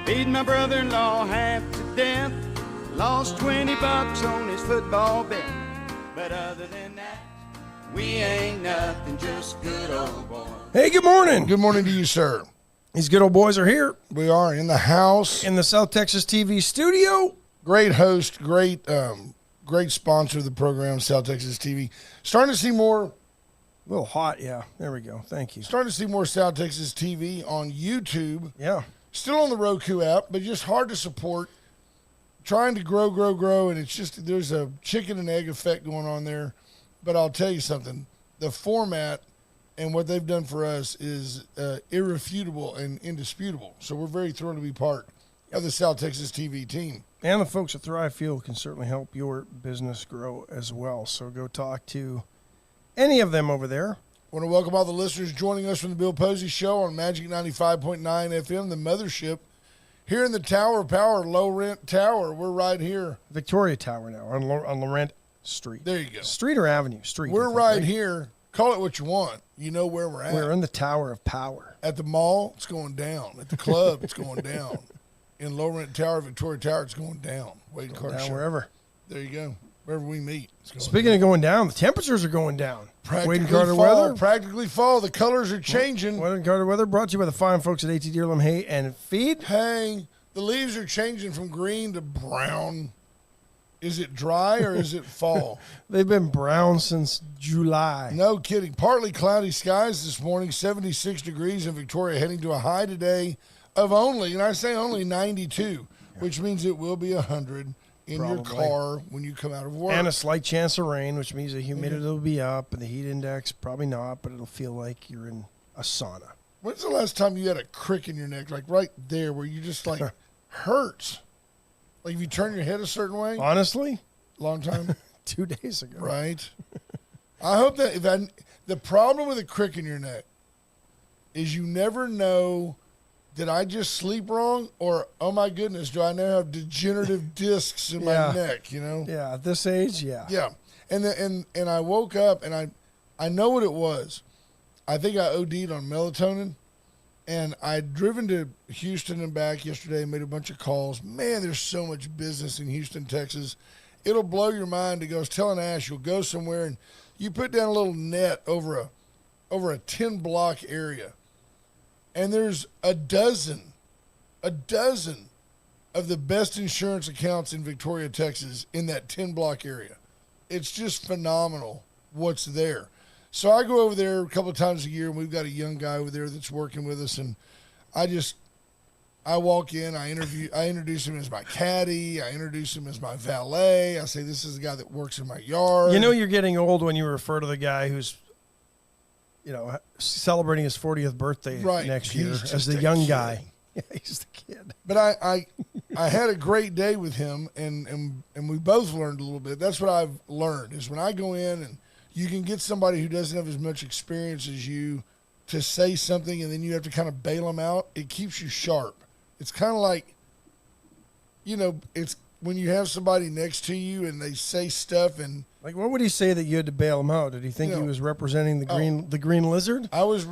Beat my brother-in-law half to death. Lost $20 on his football bet. But other than that, we ain't nothing, just good old boys. Hey, good morning. Good morning to you, sir. These good old boys are here We are in the house. in the South Texas TV studio. Great host, great sponsor of the program, South Texas TV. Starting to see more. A little hot, yeah. There we go. Thank you. Starting to see more South Texas TV on YouTube. Yeah. Still on the Roku app, but just hard to support. Trying to grow, and it's just there's a chicken and egg effect going on there. But I'll tell you something: the format and what they've done for us is irrefutable and indisputable. So we're very thrilled to be part of the South Texas TV team. And the folks at Thrive Fuel can certainly help your business grow as well. So go talk to any of them over there. I want to welcome all the listeners joining us from the Bill Posey Show on Magic 95.9 FM, the mothership. Here in the Tower of Power, Low Rent Tower, we're right here. Victoria Tower now on Laurent Street. There you go. Street or Avenue? Street. We're right here. Call it what you want. You know where we're at. We're in the Tower of Power. At the mall, it's going down. At the club, it's going down. In Low Rent Tower, Victoria Tower, it's going down. Wade Going Carter down Show. wherever. There you go. Wherever we meet. It's going Speaking of going down, the temperatures are going down. practically Wade Carter fall. weather. Practically fall. The colors are changing. Wade Carter weather brought to you by the fine folks at AT Deerlam Hay and Feed. Hey, the leaves are changing from green to brown. Is it dry or is it fall? They've been brown since July. No kidding. Partly cloudy skies this morning, 76 degrees in Victoria, heading to a high today of only, and I say only 92, which means it will be 100 in your car when you come out of work. And a slight chance of rain, which means the humidity will be up, and the heat index probably not, but it'll feel like you're in a sauna. When's the last time you had a crick in your neck, like right there, where you just like hurts? Like if you turn your head a certain way? Honestly? Long time? 2 days ago. Right. I hope that the problem with a crick in your neck is you never know, did I just sleep wrong, or oh my goodness, do I now have degenerative discs in my neck? You know? Yeah, at this age, yeah. Yeah. And I woke up and I know what it was. I think I OD'd on melatonin. And I'd driven to Houston and back yesterday, made a bunch of calls. Man, there's so much business in Houston, Texas. It'll blow your mind to go. I was telling Ash, you'll go somewhere and you put down a little net over a 10-block area. And there's a dozen of the best insurance accounts in Victoria, Texas in that 10-block area. It's just phenomenal what's there. So I go over there a couple of times a year, and we've got a young guy over there that's working with us, and I walk in, I introduce him as my caddy, I introduce him as my valet. I say, this is the guy that works in my yard. You know you're getting old when you refer to the guy who's, celebrating his 40th birthday next year as the young guy. Yeah, he's the kid. But I had a great day with him, and we both learned a little bit. That's what I've learned, is when I go in and you can get somebody who doesn't have as much experience as you to say something, and then you have to kind of bail them out. It keeps you sharp. It's kind of like, it's when you have somebody next to you and they say stuff and. Like, what would he say that you had to bail him out? Did he think he was representing the green lizard? I was.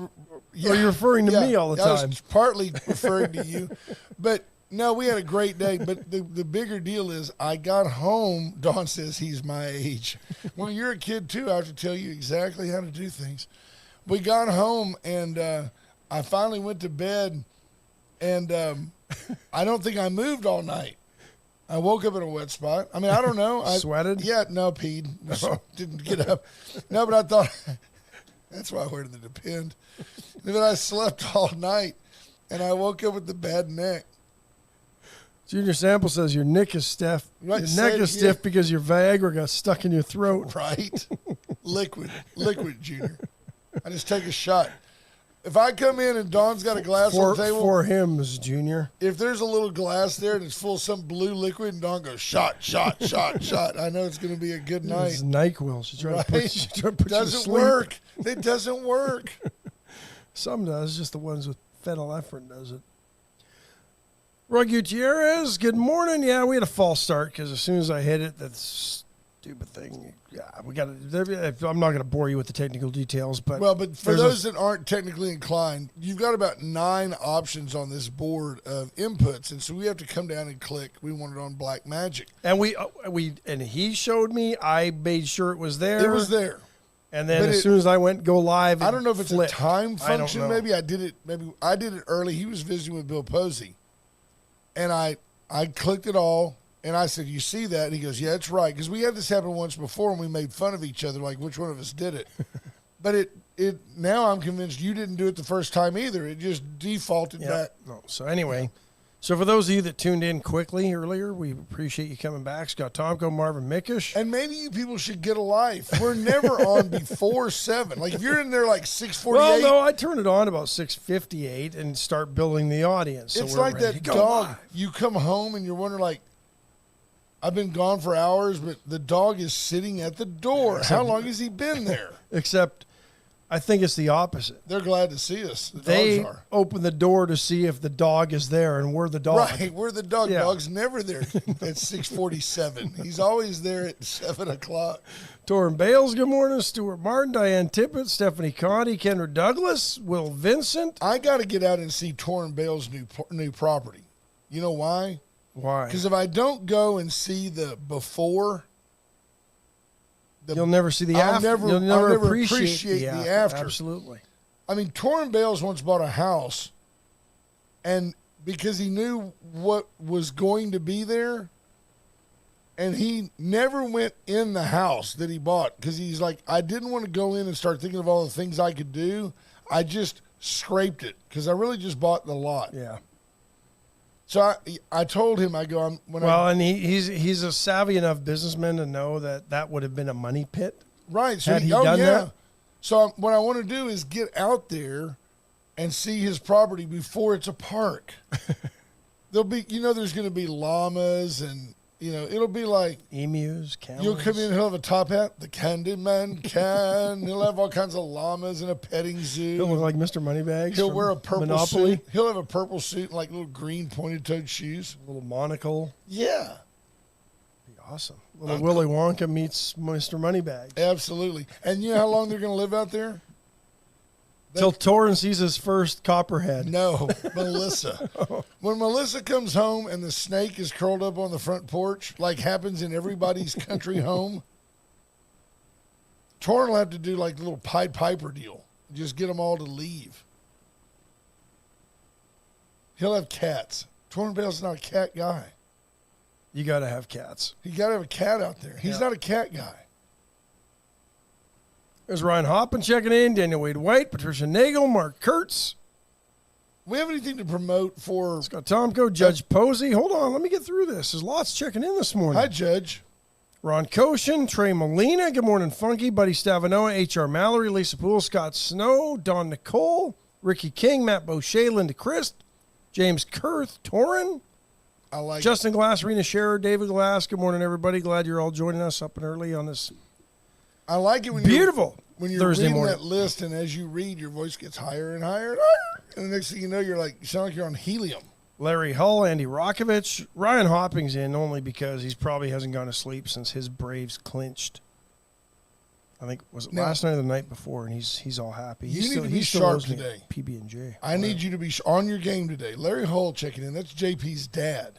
Yeah, or you're referring to me all the time? I was partly referring to you, but. No, we had a great day, but the bigger deal is I got home. Dawn says he's my age. Well, you're a kid, too. I have to tell you exactly how to do things. We got home, and I finally went to bed, and I don't think I moved all night. I woke up in a wet spot. I mean, I don't know. Sweated? Yeah, no, peed. Didn't get up. No, but I thought, that's why I wear the Depend. And then I slept all night, and I woke up with the bad neck. Junior Sample says your neck is stiff. Right, your neck is stiff because your Viagra got stuck in your throat. Right. Liquid, Junior. I just take a shot. If I come in and Dawn's got a glass on the table. For him, Junior. If there's a little glass there and it's full of some blue liquid and Dawn goes, shot, shot, shot, I know it's going to be a good night. It's NyQuil. She's trying to put you to doesn't sleep. work. It doesn't work. Some does. Just the ones with phenylephrine does it. Roy Gutierrez, good morning. Yeah, we had a false start because as soon as I hit it, that stupid thing. Yeah, we got to. I'm not going to bore you with the technical details, but but for those that aren't technically inclined, you've got about 9 options on this board of inputs, and so we have to come down and click. We want it on Black Magic, and and he showed me. I made sure it was there. It was there, and then as soon as I went go live, I don't know if it's flipped. a time function. Maybe I did it early. He was visiting with Bill Posey, and I clicked it all. And I said, you see that? And he goes, yeah, it's right. Because we had this happen once before, and we made fun of each other, like which one of us did it. But now I'm convinced you didn't do it the first time either. It just defaulted back. No. So anyway, so for those of you that tuned in quickly earlier, we appreciate you coming back. Scott Tomko, Marvin Mickish. And maybe you people should get a life. We're never on before 7. Like if you're in there like 6:48. Well, no, I turn it on about 6:58 and start building the audience. So it's we're like ready that to go dog. live. You come home and you're wondering like, I've been gone for hours, but the dog is sitting at the door. How long has he been there? Except I think it's the opposite. They're glad to see us. The They dogs are. open the door to see if the dog is there, and we're the dog. Right, we're the dog. Yeah. Dog's never there at 6:47. He's always there at 7 o'clock. Torrin Bales, good morning. Stuart Martin, Diane Tippett, Stephanie Conti, Kendra Douglas, Will Vincent. I got to get out and see Torrin Bale's new property. You know why? Why? Because if I don't go and see the before, You'll never see the I'll after. never- You'll never I'll never appreciate the after. Absolutely. I mean, Torrin Bales once bought a house, and because he knew what was going to be there, and he never went in the house that he bought because he's like, I didn't want to go in and start thinking of all the things I could do. I just scraped it because I really just bought the lot. Yeah. So I told him, I go, and he's a savvy enough businessman to know that would have been a money pit. right. So Had he done that? So what I want to do is get out there and see his property before it's a park. There'll be, there's going to be llamas and, it'll be like Emus, camels. you'll come in, he'll have a top hat, the Candy Man can. He'll have all kinds of llamas and a petting zoo. He'll look like Mr. Moneybags. He'll from wear a purple Monopoly. suit. He'll have a purple suit and like little green pointed toed shoes. A little monocle. Yeah, Be awesome. Little Willy Wonka meets Mr. Moneybags. absolutely. And you know how long they're going to live out there? Till Torrin sees his first copperhead. No, Melissa. When Melissa comes home and the snake is curled up on the front porch, like happens in everybody's country home, Torrin will have to do like a little Pied Piper deal. Just get them all to leave. He'll have cats. Torrin Bale's not a cat guy. You got to have cats. You got to have a cat out there. He's not a cat guy. There's Ryan Hoppen checking in, Daniel Wade White, Patricia Nagel, Mark Kurtz, We have anything to promote for? Scott Tomko, Judge Posey. Hold on, let me get through this. There's lots checking in this morning. Hi, Judge. Ron Koshin, Trey Molina, good morning, Funky, Buddy Stavanoa, H.R. Mallory, Lisa Poole, Scott Snow, Don Nicole, Ricky King, Matt Boucher, Linda Christ, James Kurth, Torrin, I like Justin Glass, Rena Scherer, David Glass. Good morning, everybody. Glad you're all joining us up and early on this I like it when beautiful when you're Thursday reading morning. that list, and as you read, your voice gets higher and higher and higher, and the next thing you know, you sound like you're on helium. Larry Hull, Andy Rokovich, Ryan Hopping's in only because he's probably hasn't gone to sleep since his Braves clinched. I think was it Now- last night or the night before, and he's all happy. You He's need to be still sharp owes me today. PB&J. I need you to be on your game today. Larry Hull checking in. That's JP's dad.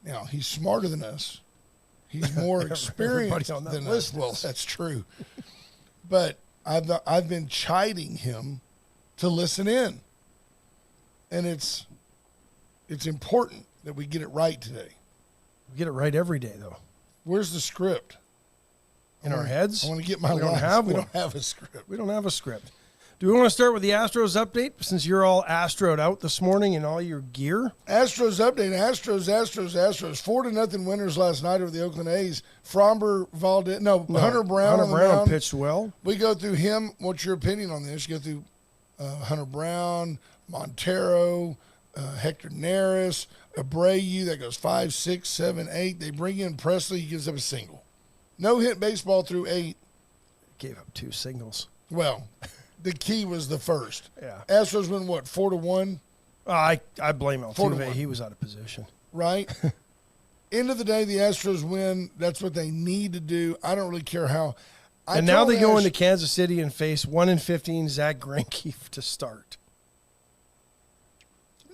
Now, he's smarter than us. He's more experienced on that than list us. Well, that's true. But I've been chiding him to listen in. And it's important that we get it right today. We get it right every day, though. Where's the script? In our heads, I want to get my we don't lines. have We one. don't have a script. We don't have a script. Do we want to start with the Astros update since you're all Astroed out this morning in all your gear? Astros update. Astros. 4-0 winners last night over the Oakland A's. Fromber, Valdez. No, Hunter Brown. Hunter on the Brown mound. pitched well. We go through him. What's your opinion on this? You go through Hunter Brown, Montero, Hector Neris, Abreu. That goes 5, 6, 7, 8. They bring in Presley. He gives up a single. No hit baseball through 8. Gave up 2 singles. Well, the key was the first. Yeah. Astros win what, 4-1, I blame 4-1. Altuve. He was out of position. right? End of the day, the Astros win. That's what they need to do. I don't really care how. And now they go into Kansas City and face 1-15 Zach Greinke to start.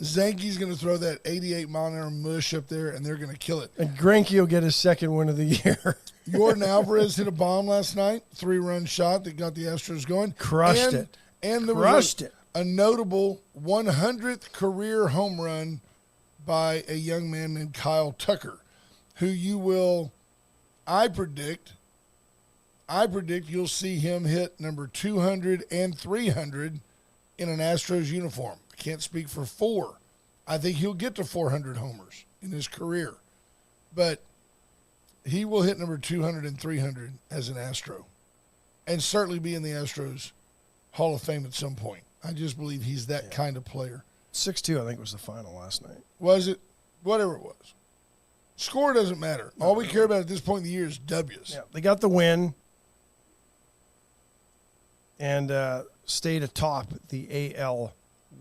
Zanke's going to throw that 88-mile-an-hour mush up there, and they're going to kill it. And Greinke will get his second win of the year. Jordan Alvarez hit a bomb last night, 3-run shot that got the Astros going. Crushed it. And there was a notable 100th career home run by a young man named Kyle Tucker, who you will, I predict you'll see him hit number 200 and 300 in an Astros uniform. I can't speak for 4. I think he'll get to 400 homers in his career. But he will hit number 200 and 300 as an Astro and certainly be in the Astros Hall of Fame at some point. I just believe he's that kind of player. 6-2, I think, was the final last night. Was it? Whatever it was. Score doesn't matter. All we care about at this point in the year is W's. Yeah, they got the win and stayed atop the AL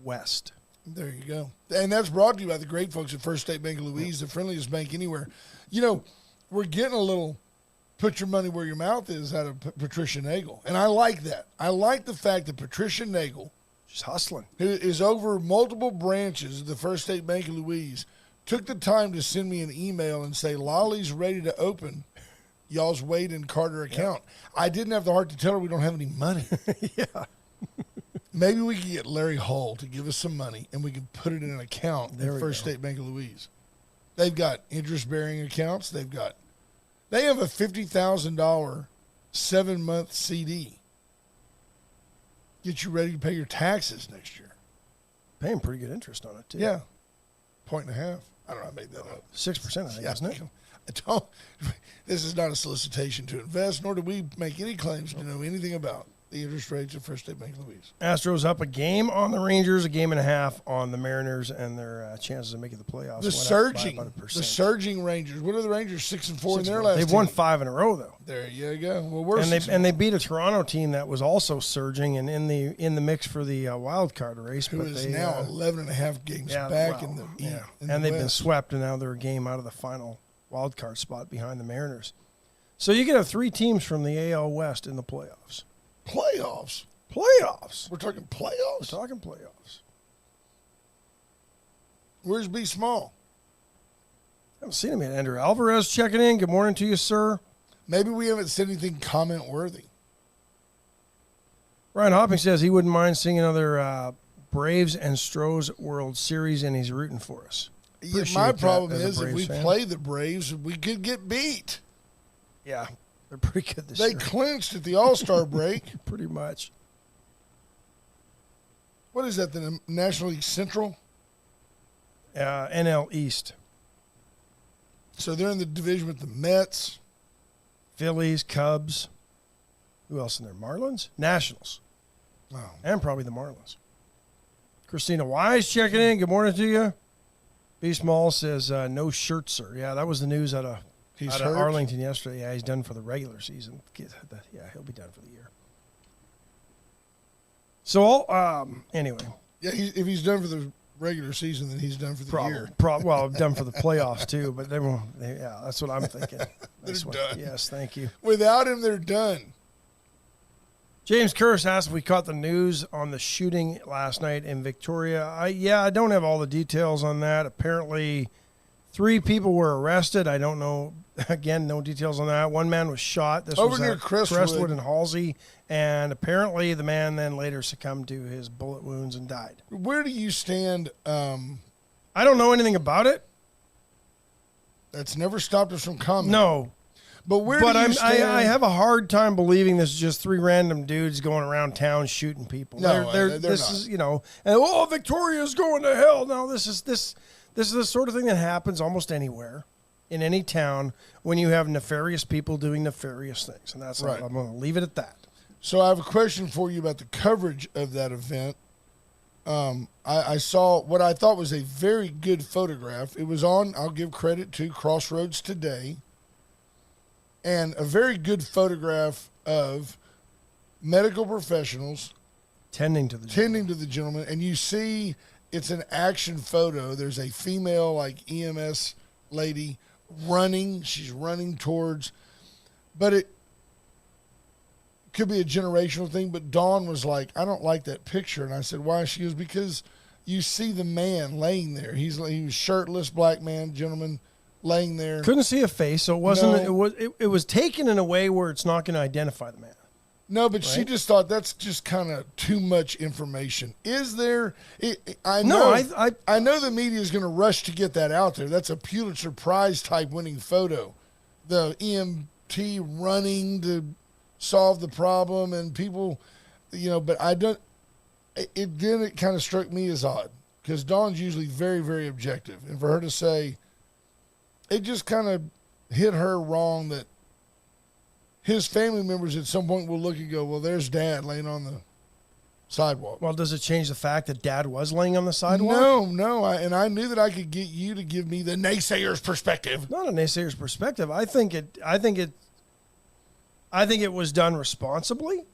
West. There you go. And that's brought to you by the great folks at First State Bank of Louise, the friendliest bank anywhere. You know, we're getting a little put your money where your mouth is out of Patricia Nagel. And I like that. I like the fact that Patricia Nagel, she's hustling, who is over multiple branches of the First State Bank of Louise, took the time to send me an email and say, Lolly's ready to open y'all's Wade and Carter account. I didn't have the heart to tell her we don't have any money. Yeah. Maybe we can get Larry Hull to give us some money and we can put it in an account There at we First go. State Bank of Louise. They've got interest-bearing accounts. They have a $50,000 7-month CD. Get you ready to pay your taxes next year. Paying pretty good interest on it, too. Yeah. 1.5. I don't know. I made that up. 6%, I think, isn't it? This is not a solicitation to invest, nor do we make any claims to know anything about the interest rates of First State Bank of Louise. Astros up a game on the Rangers, a game and a half on the Mariners, and their chances of making the playoffs The surging Rangers. What are the Rangers? 6-4 in their last. They've won 5 in a row, though. There you go. Well, they beat a Toronto team that was also surging and in the mix for the wild card race. Who but is they, now 11.5 games back in the and they've been swept, and now they're a game out of the final wild card spot behind the Mariners. So you could have 3 teams from the AL West in the playoffs. Playoffs. Playoffs. We're talking playoffs. We're talking playoffs. Where's B Small? Haven't seen him yet. Andrew Alvarez checking in. Good morning to you, sir. Maybe we haven't said anything comment worthy. Ryan Hopping says he wouldn't mind seeing another Braves and Stros World Series, and he's rooting for us. Yeah, my problem as a is if Braves we fan. play the Braves, we could get beat. Yeah, they're pretty good this They year. clinched at the All-Star break. Pretty much. What is that, the National League Central? NL East. So they're in the division with the Mets. Phillies, Cubs. Who else in there? Marlins? Nationals. Wow. And probably the Marlins. Christina Wise checking in. Good morning to you. B. Small says, no shirt, sir. Yeah, that was the news out of Arlington yesterday. Yeah, he's done for the regular season. Yeah, he'll be done for the year. So, anyway. Yeah, if he's done for the regular season, then he's done for the year. Well, done for the playoffs, too. But yeah, that's what I'm thinking. They're done. Yes, thank you. Without him, they're done. James Curse asked if we caught the news on the shooting last night in Victoria. I don't have all the details on that. Apparently, 3 people were arrested. I don't know. Again, no details on that. 1 man was shot. This Over was near at Crestwood and Halsey. And apparently the man then later succumbed to his bullet wounds and died. Where do you stand? I don't know anything about it. That's never stopped us from commenting. No. But where do you stand? I have a hard time believing this is just 3 random dudes going around town shooting people. No, they're this not. is, and Victoria's going to hell. No, this is the sort of thing that happens almost anywhere in any town when you have nefarious people doing nefarious things. And that's right. I'm going to leave it at that. So I have a question for you about the coverage of that event. I saw what I thought was a very good photograph. It was on, I'll give credit to Crossroads Today, and a very good photograph of medical professionals Tending to the gentleman. And you see it's an action photo. There's a female EMS lady running. She's running towards, but it could be a generational thing. But Dawn was like, I don't like that picture. And I said, why? She goes, because you see the man laying there. He was shirtless, black man, gentleman, laying there. Couldn't see a face, so it wasn't. No. It was taken in a way where it's not going to identify the man. No, but Right? she just thought that's just kind of too much information. Is there? I No, know. I know the media is going to rush to get that out there. That's a Pulitzer Prize type winning photo. The EMT running to solve the problem, and people, But I don't. It kind of struck me as odd because Dawn's usually very, very objective, and for her to say, it just kind of hit her wrong that his family members at some point will look and go, well, there's Dad laying on the sidewalk. Well, does it change the fact that Dad was laying on the sidewalk? No. I knew that I could get you to give me the naysayer's perspective. Not a naysayer's perspective. I think it was done responsibly.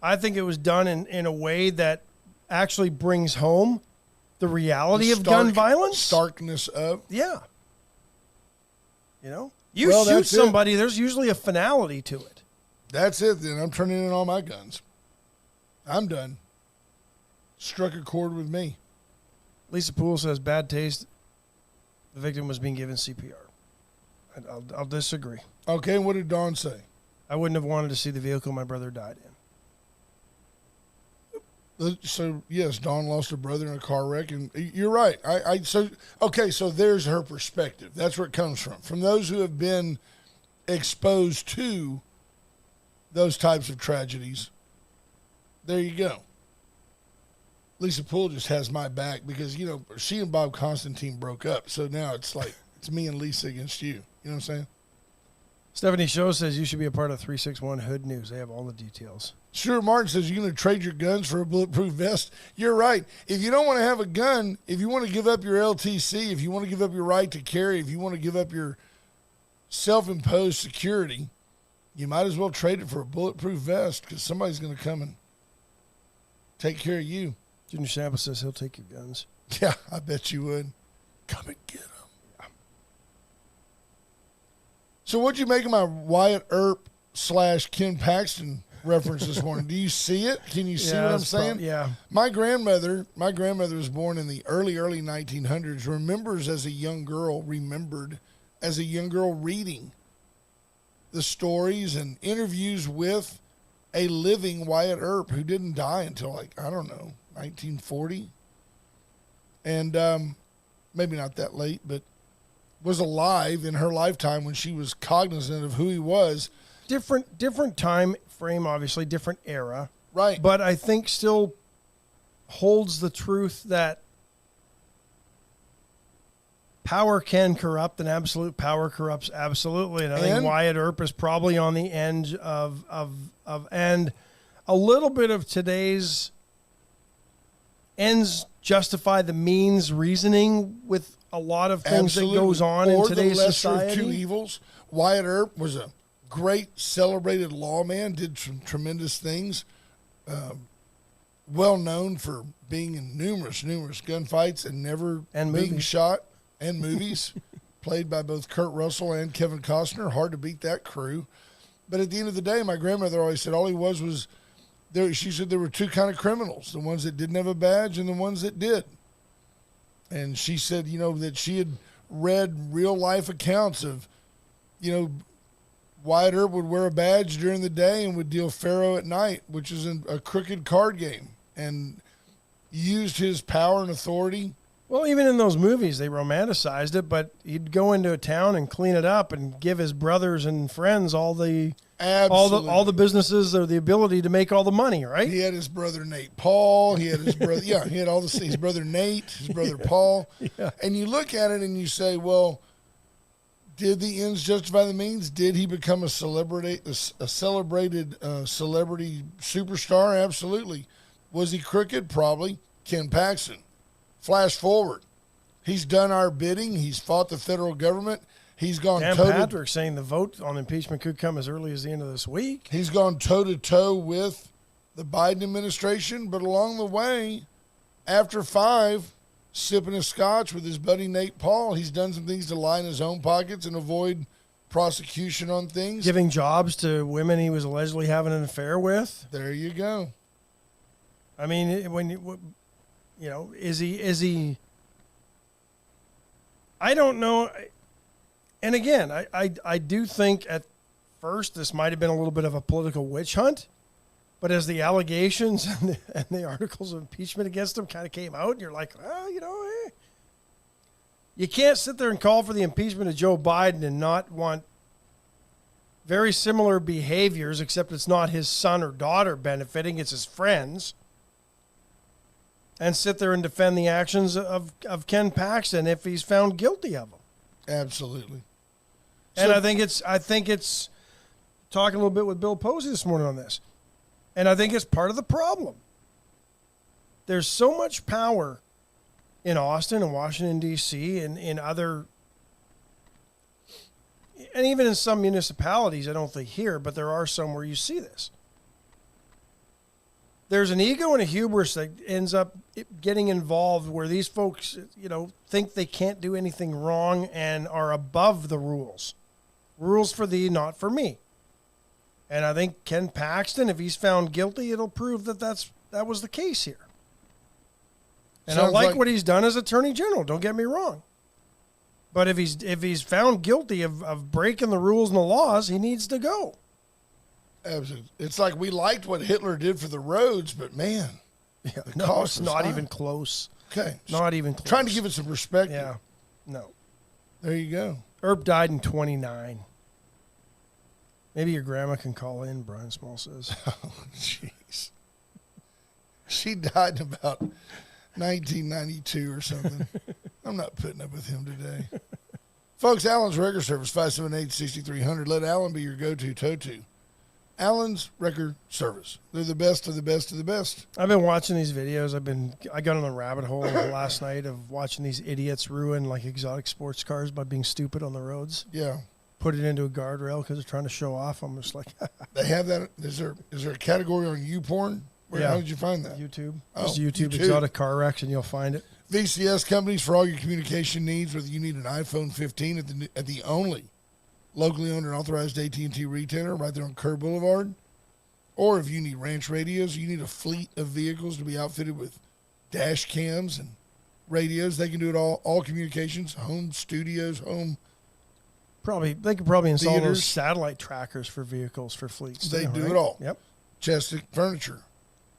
I think it was done in a way that actually brings home the reality of gun violence. Starkness of. Yeah. You shoot that's somebody, there's usually a finality to it. That's it, then. I'm turning in all my guns. I'm done. Struck a chord with me. Lisa Poole says, bad taste. The victim was being given CPR. I'll disagree. Okay, what did Dawn say? I wouldn't have wanted to see the vehicle my brother died in. So, yes, Dawn lost her brother in a car wreck, and you're right. So there's her perspective. That's where it comes from. From those who have been exposed to those types of tragedies, there you go. Lisa Poole just has my back because, she and Bob Constantine broke up. So now it's like, it's me and Lisa against you. You know what I'm saying? Stephanie Show says you should be a part of 361 Hood News. They have all the details. Sure, Martin says you're going to trade your guns for a bulletproof vest. You're right. If you don't want to have a gun, if you want to give up your LTC, if you want to give up your right to carry, if you want to give up your self-imposed security, you might as well trade it for a bulletproof vest because somebody's going to come and take care of you. Junior Sample says he'll take your guns. Yeah, I bet you would. Come and get them. So what'd you make of my Wyatt Earp / Ken Paxton reference this morning? Do you see it? Can you see what I'm saying? Yeah. My grandmother was born in the early 1900s, remembered as a young girl reading the stories and interviews with a living Wyatt Earp who didn't die until 1940. And maybe not that late, but was alive in her lifetime when she was cognizant of who he was. Different time frame, obviously, different era. Right. But I think still holds the truth that power can corrupt and absolute power corrupts absolutely. And I think Wyatt Earp is probably on the end of and a little bit of today's ends justify the means reasoning with a lot of things that goes on in today's society. Of two evils. Wyatt Earp was a great celebrated lawman, did some tremendous things, well known for being in numerous gunfights and never being shot, and movies played by both Kurt Russell and Kevin Costner. Hard to beat that crew. But at the end of the day, my grandmother always said all he was there. She said there were two kind of criminals, the ones that didn't have a badge and the ones that did. And she said, that she had read real life accounts of, Wyatt Earp would wear a badge during the day and would deal faro at night, which is a crooked card game, and used his power and authority. Well, even in those movies, they romanticized it, but he'd go into a town and clean it up and give his brothers and friends all the businesses or the ability to make all the money, right? He had his brother Nate Paul. He had his brother, he had his brother Nate, his brother Paul. Yeah. And you look at it and you say, well, did the ends justify the means? Did he become a celebrated celebrity superstar? Absolutely. Was he crooked? Probably. Ken Paxton. Flash forward. He's done our bidding. He's fought the federal government. He's gone Dan Patrick saying the vote on impeachment could come as early as the end of this week. He's gone toe-to-toe with the Biden administration, but along the way, after 5, sipping a scotch with his buddy Nate Paul. He's done some things to line his own pockets and avoid prosecution on things. Giving jobs to women he was allegedly having an affair with. There you go. I mean, when is he? I don't know. And again, I do think at first this might have been a little bit of a political witch hunt, but as the allegations and the articles of impeachment against him kind of came out, you're like, you can't sit there and call for the impeachment of Joe Biden and not want very similar behaviors, except it's not his son or daughter benefiting, it's his friends, and sit there and defend the actions of Ken Paxton if he's found guilty of them. Absolutely. And I think it's talking a little bit with Bill Posey this morning on this. And I think it's part of the problem. There's so much power in Austin and Washington, D.C., and in other, and even in some municipalities, I don't think here, but there are some where you see this. There's an ego and a hubris that ends up getting involved where these folks, think they can't do anything wrong and are above the rules. Rules for thee, not for me. And I think Ken Paxton, if he's found guilty, it'll prove that was the case here. And I like what he's done as Attorney General. Don't get me wrong. But if he's found guilty of breaking the rules and the laws, he needs to go. Absolutely. It's like we liked what Hitler did for the roads, but man, it's not even close. Okay, not even close. Trying to give it some respect. Yeah, no. There you go. Earp died in 29. Maybe your grandma can call in, Brian Small says. Oh, jeez. She died in about 1992 or something. I'm not putting up with him today. Folks, Allen's Record Service, 578-6300. Let Allen be your go-to tow-to. Allen's Record Service. They're the best of the best of the best. I've been watching these videos. I got on a rabbit hole last night of watching these idiots ruin like exotic sports cars by being stupid on the roads. Yeah. Put it into a guardrail because they're trying to show off. I'm just like, they have that. Is there a category on YouPorn? How did you find that? YouTube. Oh, just YouTube exotic car wrecks, and you'll find it. VCS companies for all your communication needs. Whether you need an iPhone 15 at the only locally owned and authorized AT&T retailer right there on Kerr Boulevard, or if you need ranch radios, you need a fleet of vehicles to be outfitted with dash cams and radios. They can do it all communications, home studios, home. They could probably install theaters. those satellite trackers for vehicles for fleets. They do right? it all. Yep. Chestic Furniture,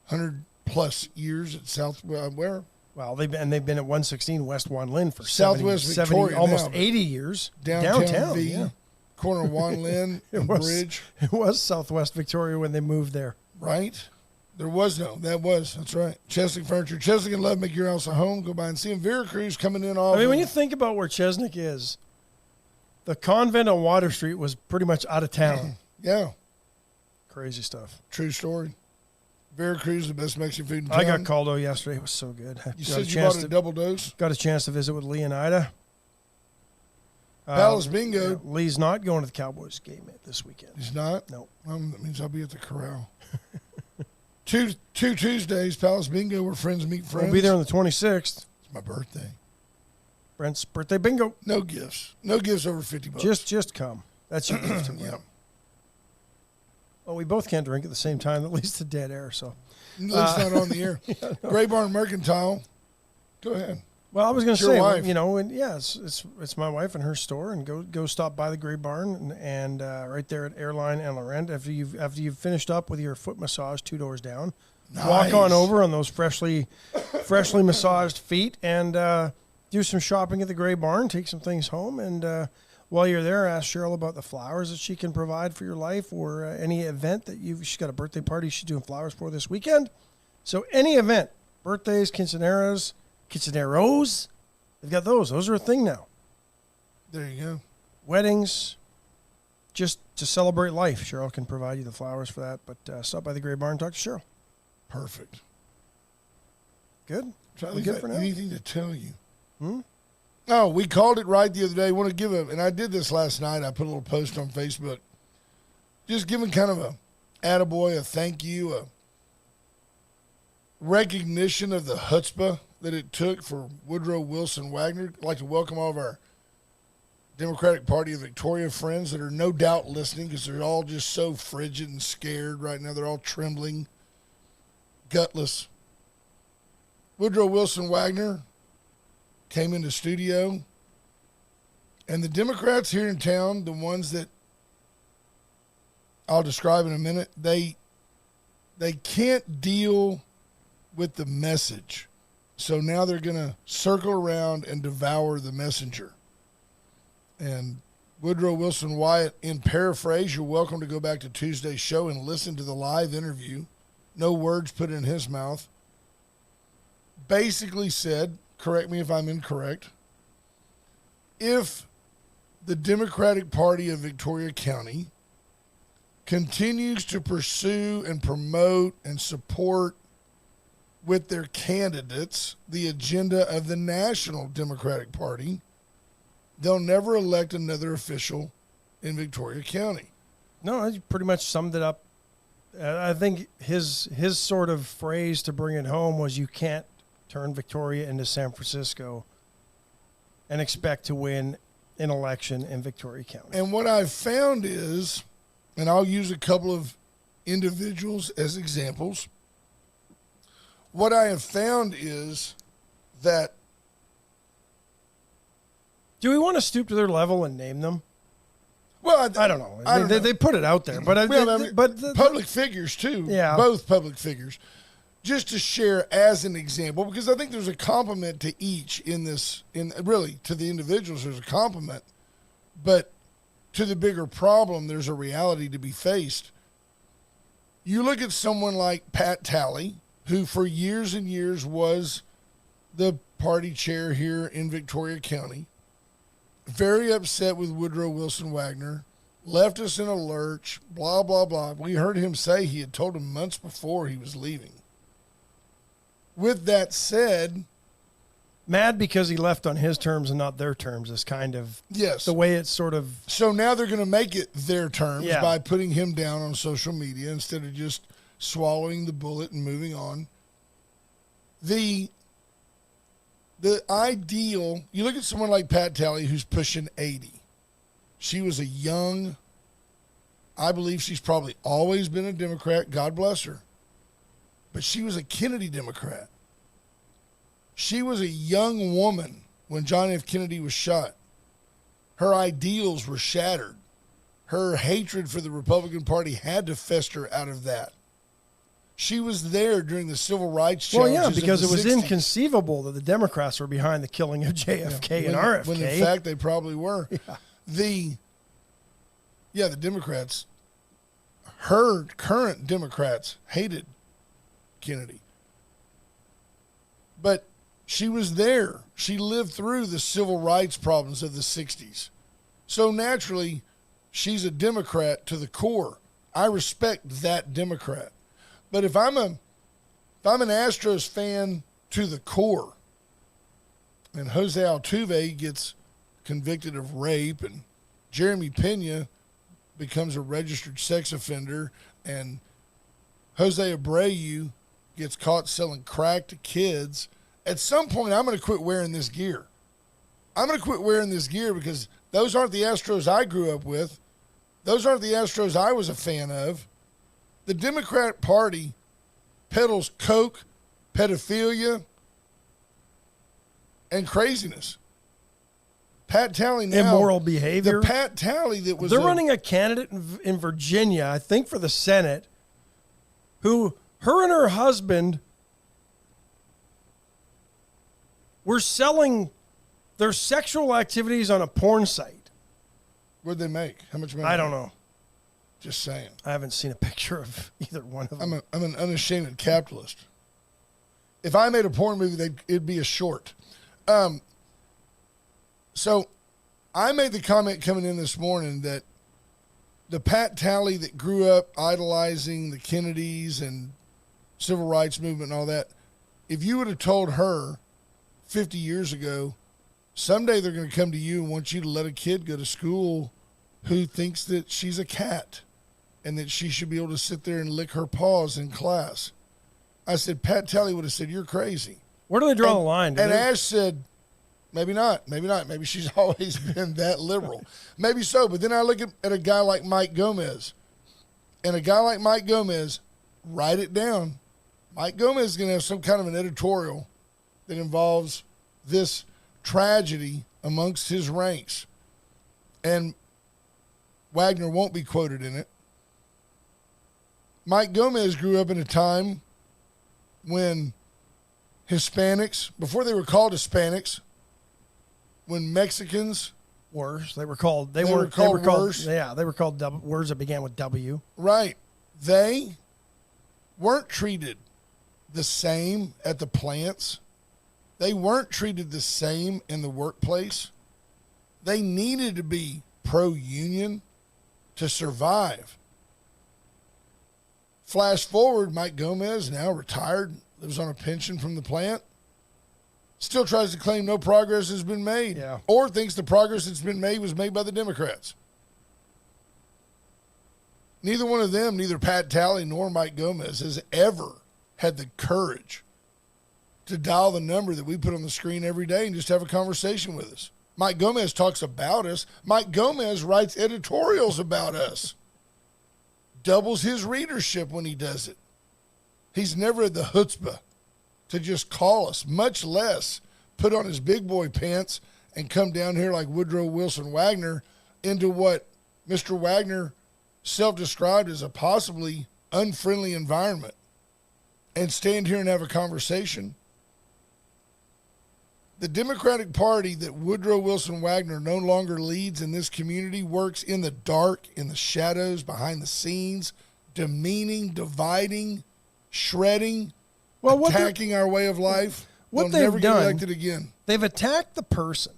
100+ years at South where? Well, they've been at 116 West Wan Lin for Southwest 70, Victoria almost now, 80 years. Downtown V, yeah. corner of Wan Lin and Bridge. It was Southwest Victoria when they moved there. Right? That's right. Chesnick Furniture. Chesnick and Love make your house a home. Go by and see them. Veracruz coming in off. I mean, when you think about where Chesnick is, the convent on Water Street was pretty much out of town. Yeah. Crazy stuff. True story. Veracruz, the best Mexican food in town. I got called yesterday. It was so good. You said you bought a double dose? Got a chance to visit with Lee and Ida. Palace Bingo. Yeah, Lee's not going to the Cowboys game this weekend. He's not? No. That means I'll be at the corral. two Tuesdays, Palace Bingo, where friends meet friends. We'll be there on the 26th. It's my birthday. Brent's birthday bingo. No gifts. No gifts over $50. Just come. That's your gift to me. Yeah. Well, we both can't drink at the same time. At least the dead air. So. At least not on the air. Yeah, no. Gray Barn Mercantile. Go ahead. Well, I was going to Your say, wife. and yeah, it's my wife and her store, and go stop by the Gray Barn and right there at Airline and Laurent. After you've finished up with your foot massage 2 doors down, Nice. Walk on over on those freshly massaged feet and do some shopping at the Gray Barn. Take some things home, and while you're there, ask Cheryl about the flowers that she can provide for your life or any event that she's got a birthday party she's doing flowers for this weekend. So any event, birthdays, quinceañeras. They've got those. Those are a thing now. There you go. Weddings, just to celebrate life. Cheryl can provide you the flowers for that. But stop by the Gray Barn and talk to Cheryl. Perfect. Good? We good for now? Anything to tell you? Oh, we called it right the other day. I want to give and I did this last night. I put a little post on Facebook. Just giving kind of a attaboy, a thank you, a recognition of the chutzpah that it took for Woodrow Wilson Wagner. I'd like to welcome all of our Democratic Party of Victoria friends that are no doubt listening because they're all just so frigid and scared right now. They're all trembling, gutless. Woodrow Wilson Wagner came into studio, and the Democrats here in town, the ones that I'll describe in a minute, they can't deal with the message. So now they're going to circle around and devour the messenger. And Woodrow Wilson Wyatt, in paraphrase, you're welcome to go back to Tuesday's show and listen to the live interview. No words put in his mouth. Basically said, correct me if I'm incorrect, if the Democratic Party of Victoria County continues to pursue and promote and support with their candidates the agenda of the National Democratic Party, they'll never elect another official in Victoria County. No, I pretty much summed it up. I think his sort of phrase to bring it home was, you can't turn Victoria into San Francisco and expect to win an election in Victoria County. And what I've found is, and I'll use a couple of individuals as examples, what I have found is that... Do we want to stoop to their level and name them? Well, I don't know. They put it out there, but public figures too. Yeah, both public figures. Just to share as an example, because I think there's a compliment to each in this. In really, to the individuals, there's a compliment, but to the bigger problem, there's a reality to be faced. You look at someone like Pat Talley, who for years and years was the party chair here in Victoria County. Very upset with Woodrow Wilson Wagner, left us in a lurch, blah, blah, blah. We heard him say he had told him months before he was leaving. With that said... Mad because he left on his terms and not their terms is kind of yes. The way it's sort of... So now they're going to make it their terms by putting him down on social media instead of just swallowing the bullet and moving on. The ideal, you look at someone like Pat Talley who's pushing 80. She was a young, I believe she's probably always been a Democrat, God bless her. But she was a Kennedy Democrat. She was a young woman when John F. Kennedy was shot. Her ideals were shattered. Her hatred for the Republican Party had to fester out of that. She was there during the civil rights challenges. Well, yeah, because it was 60s. Inconceivable that the Democrats were behind the killing of JFK and RFK. When in fact they probably were. Yeah. The Democrats, her current Democrats hated Kennedy. But she was there. She lived through the civil rights problems of the 60s. So naturally, she's a Democrat to the core. I respect that Democrat. But if I'm an Astros fan to the core, and Jose Altuve gets convicted of rape, and Jeremy Pena becomes a registered sex offender, and Jose Abreu gets caught selling crack to kids, at some point I'm going to quit wearing this gear. I'm going to quit wearing this gear because those aren't the Astros I grew up with. Those aren't the Astros I was a fan of. The Democratic Party peddles coke, pedophilia, and craziness. Pat Talley now. Immoral behavior. The Pat Talley that was... They're running a candidate in Virginia, I think for the Senate, who her and her husband were selling their sexual activities on a porn site. What'd they make? How much money? I don't know. Just saying. I haven't seen a picture of either one of them. I'm an unashamed capitalist. If I made a porn movie, it'd be a short. So I made the comment coming in this morning that the Pat Talley that grew up idolizing the Kennedys and civil rights movement and all that, if you would have told her 50 years ago, someday they're going to come to you and want you to let a kid go to school who thinks that she's a cat and that she should be able to sit there and lick her paws in class. I said, Pat Talley would have said, you're crazy. Where do they draw the line? And Ash said, maybe not. Maybe not. Maybe she's always been that liberal. Maybe so. But then I look at a guy like Mike Gomez. And a guy like Mike Gomez, write it down. Mike Gomez is going to have some kind of an editorial that involves this tragedy amongst his ranks. And Wagner won't be quoted in it. Mike Gomez grew up in a time when Hispanics, before they were called Hispanics, when Mexicans worse, they were called worse. Yeah, they were called words that began with W. Right. They weren't treated the same at the plants. They weren't treated the same in the workplace. They needed to be pro-union to survive. Flash forward, Mike Gomez, now retired, lives on a pension from the plant, still tries to claim no progress has been made, or thinks the progress that's been made was made by the Democrats. Neither one of them, neither Pat Talley nor Mike Gomez, has ever had the courage to dial the number that we put on the screen every day and just have a conversation with us. Mike Gomez talks about us. Mike Gomez writes editorials about us. Doubles his readership when he does it. He's never had the chutzpah to just call us, much less put on his big boy pants and come down here like Woodrow Wilson Wagner into what Mr. Wagner self-described as a possibly unfriendly environment and stand here and have a conversation. The Democratic Party that Woodrow Wilson Wagner no longer leads in this community works in the dark, in the shadows, behind the scenes, demeaning, dividing, shredding, attacking our way of life. What They'll they've never get done, elected again. They've attacked the person,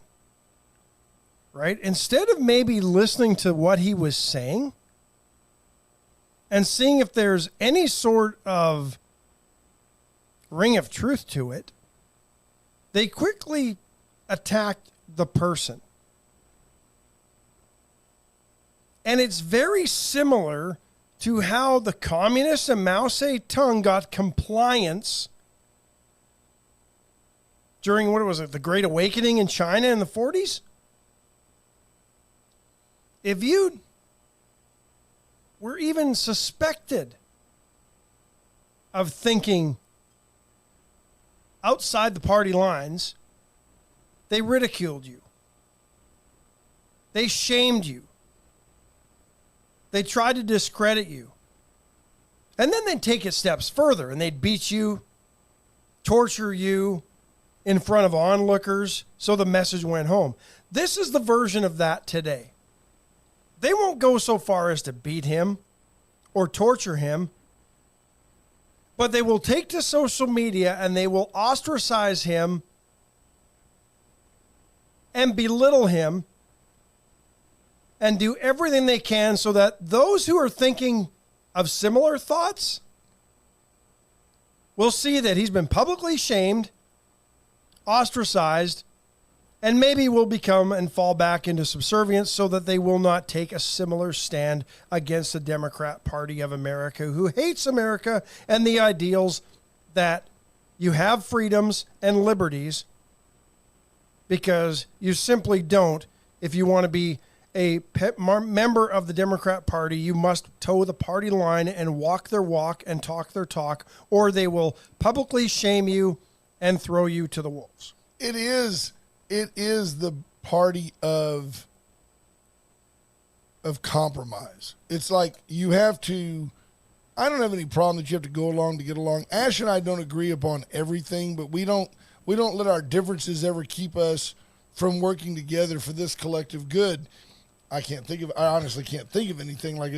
right? Instead of maybe listening to what he was saying and seeing if there's any sort of ring of truth to it, they quickly attacked the person. And it's very similar to how the communists and Mao Zedong got compliance during, what was it, the Great Awakening in China in the 40s? If you were even suspected of thinking outside the party lines, they ridiculed you. They shamed you. They tried to discredit you. And then they'd take it steps further and they'd beat you, torture you in front of onlookers so the message went home. This is the version of that today. They won't go so far as to beat him or torture him, but they will take to social media and they will ostracize him and belittle him and do everything they can so that those who are thinking of similar thoughts will see that he's been publicly shamed, ostracized, and maybe will become and fall back into subservience so that they will not take a similar stand against the Democrat Party of America, who hates America and the ideals that you have freedoms and liberties, because you simply don't. If you want to be a member of the Democrat Party, you must toe the party line and walk their walk and talk their talk, or they will publicly shame you and throw you to the wolves. It is the party of compromise. It's like you have to, I don't have any problem that you have to go along to get along. Ash and I don't agree upon everything, but we don't let our differences ever keep us from working together for this collective good. I honestly can't think of anything like,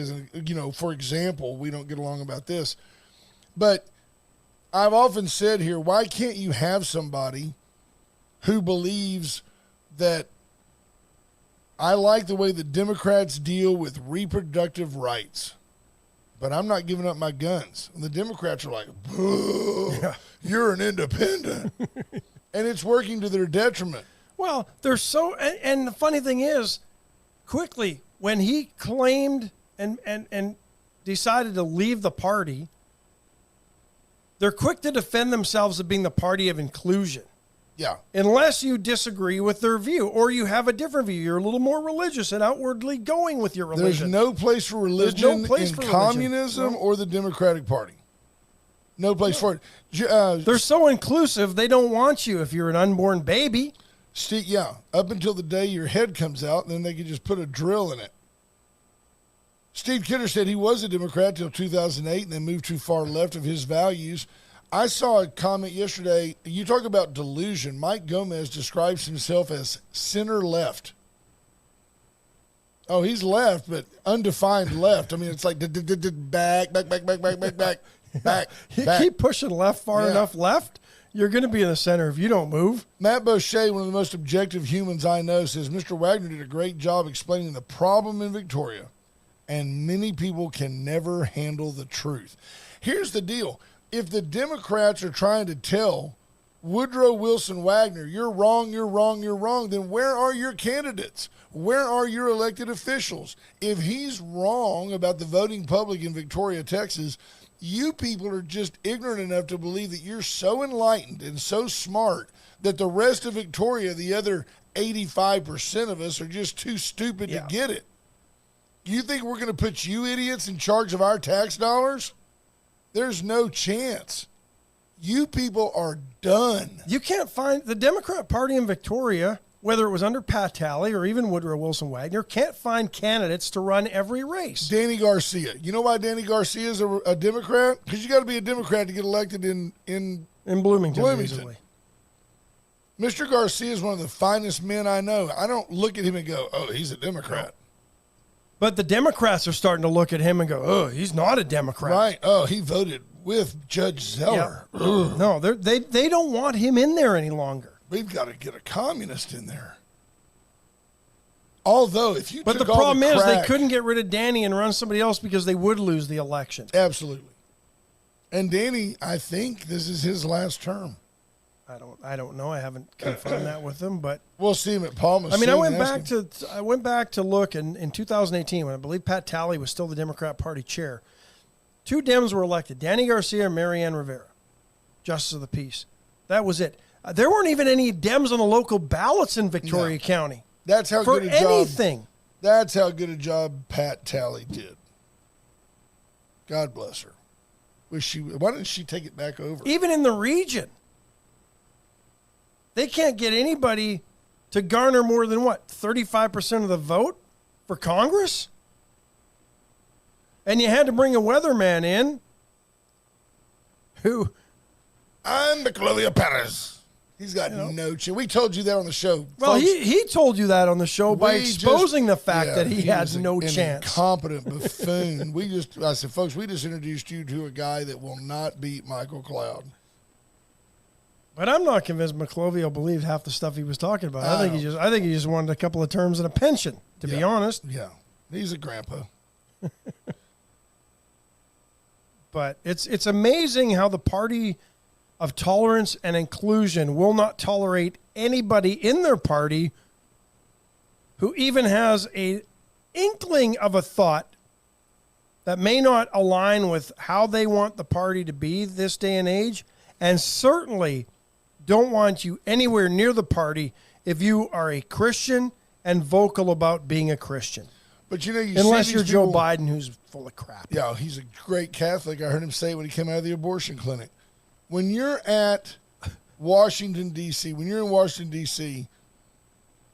for example, we don't get along about this. But I've often said here, why can't you have somebody who believes that I like the way the Democrats deal with reproductive rights, but I'm not giving up my guns. And the Democrats are like, boo, you're an independent. And it's working to their detriment. Well, they're so, and the funny thing is, quickly, when he claimed and decided to leave the party, they're quick to defend themselves as being the party of inclusion. Yeah. Unless you disagree with their view or you have a different view. You're a little more religious and outwardly going with your religion. There's no place for religion in for communism or the Democratic Party. No place for it. They're so inclusive, they don't want you if you're an unborn baby. Steve, yeah, up until the day your head comes out, and then they can just put a drill in it. Steve Kidder said he was a Democrat till 2008 and then moved too far left of his values. I saw a comment yesterday. You talk about delusion. Mike Gomez describes himself as center left. Oh, he's left, but undefined left. I mean, it's like back. You keep pushing left far enough left, you're going to be in the center if you don't move. Matt Boucher, one of the most objective humans I know, says Mr. Wagner did a great job explaining the problem in Victoria, and many people can never handle the truth. Here's the deal. If the Democrats are trying to tell Woodrow Wilson Wagner, you're wrong, then where are your candidates? Where are your elected officials? If he's wrong about the voting public in Victoria, Texas, you people are just ignorant enough to believe that you're so enlightened and so smart that the rest of Victoria, the other 85% of us, are just too stupid to get it. You think we're going to put you idiots in charge of our tax dollars? There's no chance. You people are done. You can't find the Democrat Party in Victoria, whether it was under Pat Talley or even Woodrow Wilson Wagner, can't find candidates to run every race. Danny Garcia. You know why Danny Garcia is a Democrat? Because you got to be a Democrat to get elected in Bloomington. Easily. Mr. Garcia is one of the finest men I know. I don't look at him and go, oh, he's a Democrat. But the Democrats are starting to look at him and go, oh, he's not a Democrat. Right. Oh, he voted with Judge Zeller. Yeah. No, they don't want him in there any longer. We've got to get a communist in there. Although, if you But the problem is they couldn't get rid of Danny and run somebody else because they would lose the election. Absolutely. And Danny, I think this is his last term. I don't know. I haven't confirmed that with him, but we'll see him at Palma. I mean, I went back to look in 2018 when I believe Pat Talley was still the Democrat Party chair. 2 Dems were elected: Danny Garcia and Marianne Rivera, Justice of the Peace. That was it. There weren't even any Dems on the local ballots in Victoria County. That's how for good a anything. Job. That's how good a job Pat Talley did. God bless her. Why didn't she take it back over? Even in the region. They can't get anybody to garner more than, 35% of the vote for Congress? And you had to bring a weatherman in who... I'm Clovia Perez. He's got no chance. We told you that on the show. Well, folks, he told you that on the show by exposing the fact that he had no an chance. Incompetent buffoon. I said, folks, we just introduced you to a guy that will not beat Michael Cloud. But I'm not convinced McClovio believed half the stuff he was talking about. I think he just wanted a couple of terms and a pension, to be honest. Yeah. He's a grandpa. But it's amazing how the party of tolerance and inclusion will not tolerate anybody in their party who even has a inkling of a thought that may not align with how they want the party to be this day and age, and certainly don't want you anywhere near the party if you are a Christian and vocal about being a Christian. But unless you're Joe Biden, who's full of crap. Yeah, he's a great Catholic. I heard him say it when he came out of the abortion clinic. When you're at Washington, D.C.,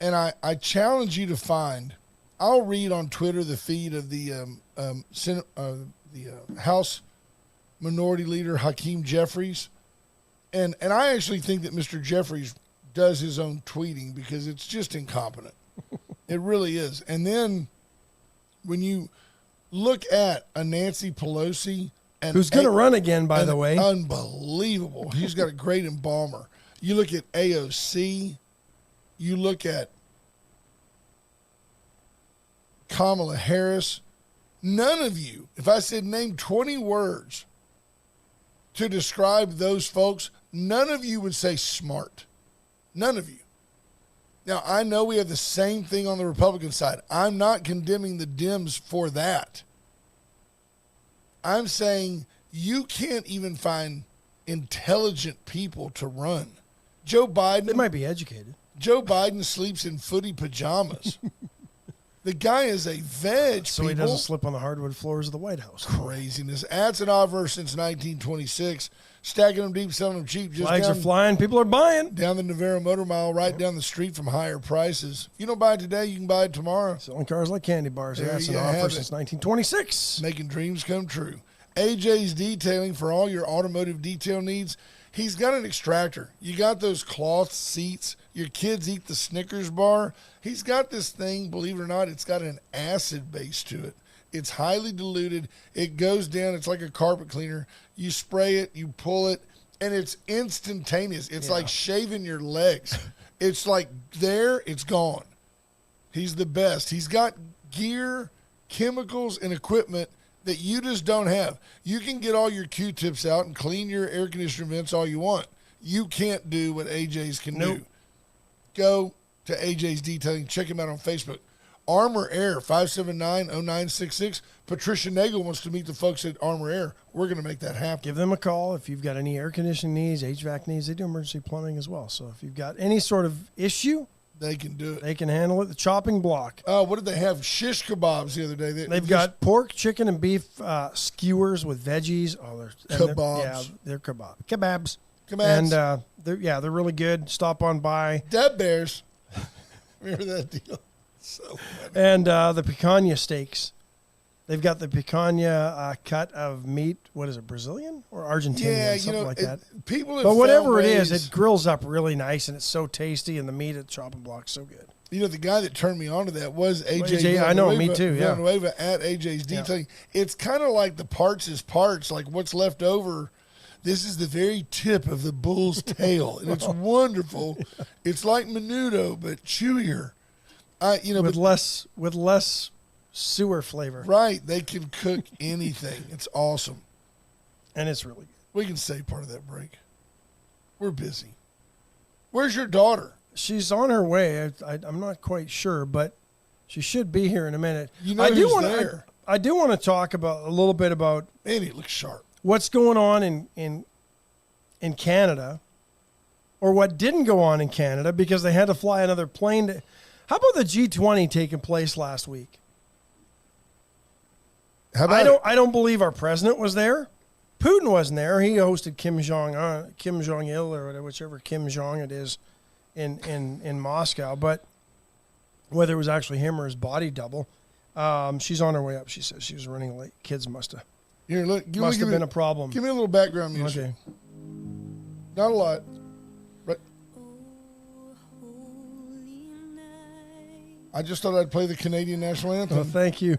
and I challenge you to find, I'll read on Twitter the feed of the House Minority Leader Hakeem Jeffries. And I actually think that Mr. Jeffries does his own tweeting because it's just incompetent. It really is. And then when you look at a Nancy Pelosi, who's going to run again, by the way. Unbelievable. He's got a great embalmer. You look at AOC. You look at Kamala Harris. None of you, if I said name 20 words to describe those folks, none of you would say smart. None of you. Now, I know we have the same thing on the Republican side. I'm not condemning the Dems for that. I'm saying you can't even find intelligent people to run. Joe Biden. They might be educated. Joe Biden sleeps in footy pajamas. The guy is a veg, So people. he doesn't slip on the hardwood floors of the White House. Craziness. Ads and offers since 1926. Stacking them deep, selling them cheap. Just Flags are down, flying. People are buying. down the Navarro Motor Mile, right down the street from higher prices. If you don't buy it today, you can buy it tomorrow. Selling cars like candy bars. There That's you an have offer it. since 1926. Making dreams come true. AJ's Detailing for all your automotive detail needs. He's got an extractor. You got those cloth seats. Your kids eat the Snickers bar. He's got this thing, believe it or not, it's got an acid base to it. It's highly diluted. It goes down. It's like a carpet cleaner. You spray it, you pull it, and it's instantaneous. It's like shaving your legs. It's like there, it's gone. He's the best. He's got gear, chemicals, and equipment that you just don't have. You can get all your Q-tips out and clean your air conditioner vents all you want. You can't do what AJ's can do. Go to AJ's Detailing. Check him out on Facebook. Armor Air, 579-0966. Patricia Nagel wants to meet the folks at Armor Air. We're going to make that happen. Give them a call if you've got any air conditioning needs, HVAC needs. They do emergency plumbing as well. So if you've got any sort of issue, They can do it. they can handle it. The chopping block. What did they have? Shish kebabs the other day. They've got pork, chicken, and beef skewers with veggies. Oh, Kebabs. They're kebabs. Kebabs. And they're really good. Stop on by. Dead Bears. Remember that deal? So funny. And the picanha steaks. They've got the picanha cut of meat. What is it, Brazilian or Argentinian? Yeah, Something like that. People have But whatever found it is, ways- it grills up really nice, and it's so tasty, and the meat at the chopping block's so good. You know, the guy that turned me on to that was AJ. AJ, I know, me Villanueva- too, yeah. Villanueva at AJ's Detailing. It's kind of like the parts is parts, like what's left over. This is the very tip of the bull's tail, and it's wonderful. It's like menudo, but chewier. With less sewer flavor, Right, they can cook anything. It's awesome. and it's really good. We can save part of that break. We're busy. Where's your daughter? She's on her way. I'm not quite sure, but she should be here in a minute. You know I do who's want there. I do want to talk about a little bit about Man, he looks sharp. what's going on in Canada, or what didn't go on in Canada because they had to fly another plane. How about the G20 taking place last week? How about I don't believe our president was there. Putin wasn't there. He hosted Kim Jong Il, or whichever Kim Jong it is, in Moscow. But whether it was actually him or his body double, she's on her way up. She says she was running late. Kids must have been a problem. Give me a little background music. Okay. Not a lot. Right. I just thought I'd play the Canadian national anthem. Oh, thank you.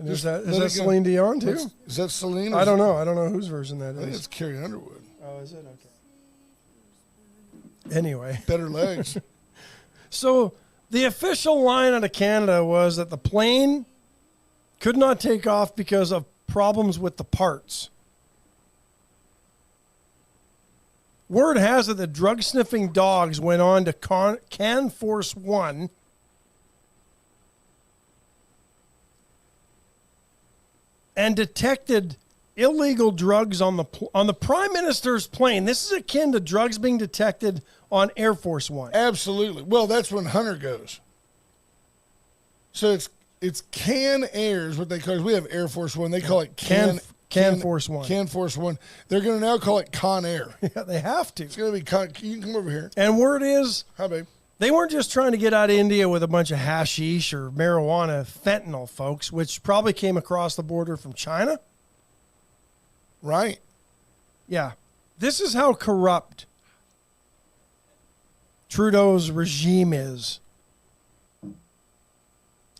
And is that Celine Dion too? Is that Celine? I don't know. I don't know whose version that I think is. it's Carrie Underwood. Oh, is it? Okay. Anyway. Better legs. So the official line out of Canada was that the plane could not take off because of problems with the parts. Word has it that drug-sniffing dogs went on to Can Force One and detected illegal drugs on the Prime Minister's plane. This is akin to drugs being detected on Air Force One. Absolutely. Well, that's when Hunter goes. So it's Can Air is what they call it. We have Air Force One. They call it Can Force One. Can Force One. They're going to now call it Con Air. Yeah, they have to. It's going to be Con. You can come over here. And word is, Hi, babe. they weren't just trying to get out of India with a bunch of hashish or marijuana, fentanyl, folks, which probably came across the border from China. Right. Yeah. This is how corrupt Trudeau's regime is.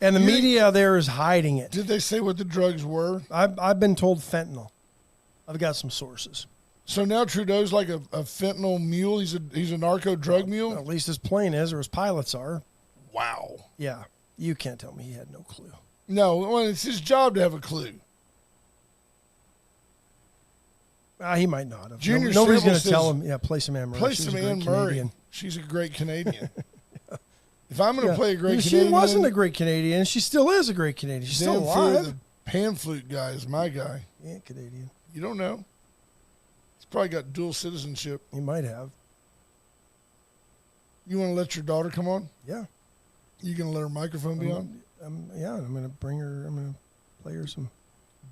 And the media there is hiding it. Did they say what the drugs were? I've been told fentanyl. I've got some sources. So now Trudeau's like a fentanyl mule. He's a narco drug mule. At least his plane is, or his pilots are. Wow. Yeah. You can't tell me he had no clue. No, well, it's his job to have a clue. He might not have. Junior Nobody's Sybil going to says, tell him, yeah, play some Anne Murray. Play She some was a great Anne Murray. Canadian. She's a great Canadian. If I'm going to Yeah. play a great She Canadian, wasn't a great Canadian. She still is a great Canadian. She's still Dan Fuhrer, alive. the pan flute guy, is my guy. He ain't Canadian. You don't know. He's probably got dual citizenship. He might have. You want to let your daughter come on? Yeah. You going to let her microphone be on? Yeah, I'm going to bring her. I'm going to play her some.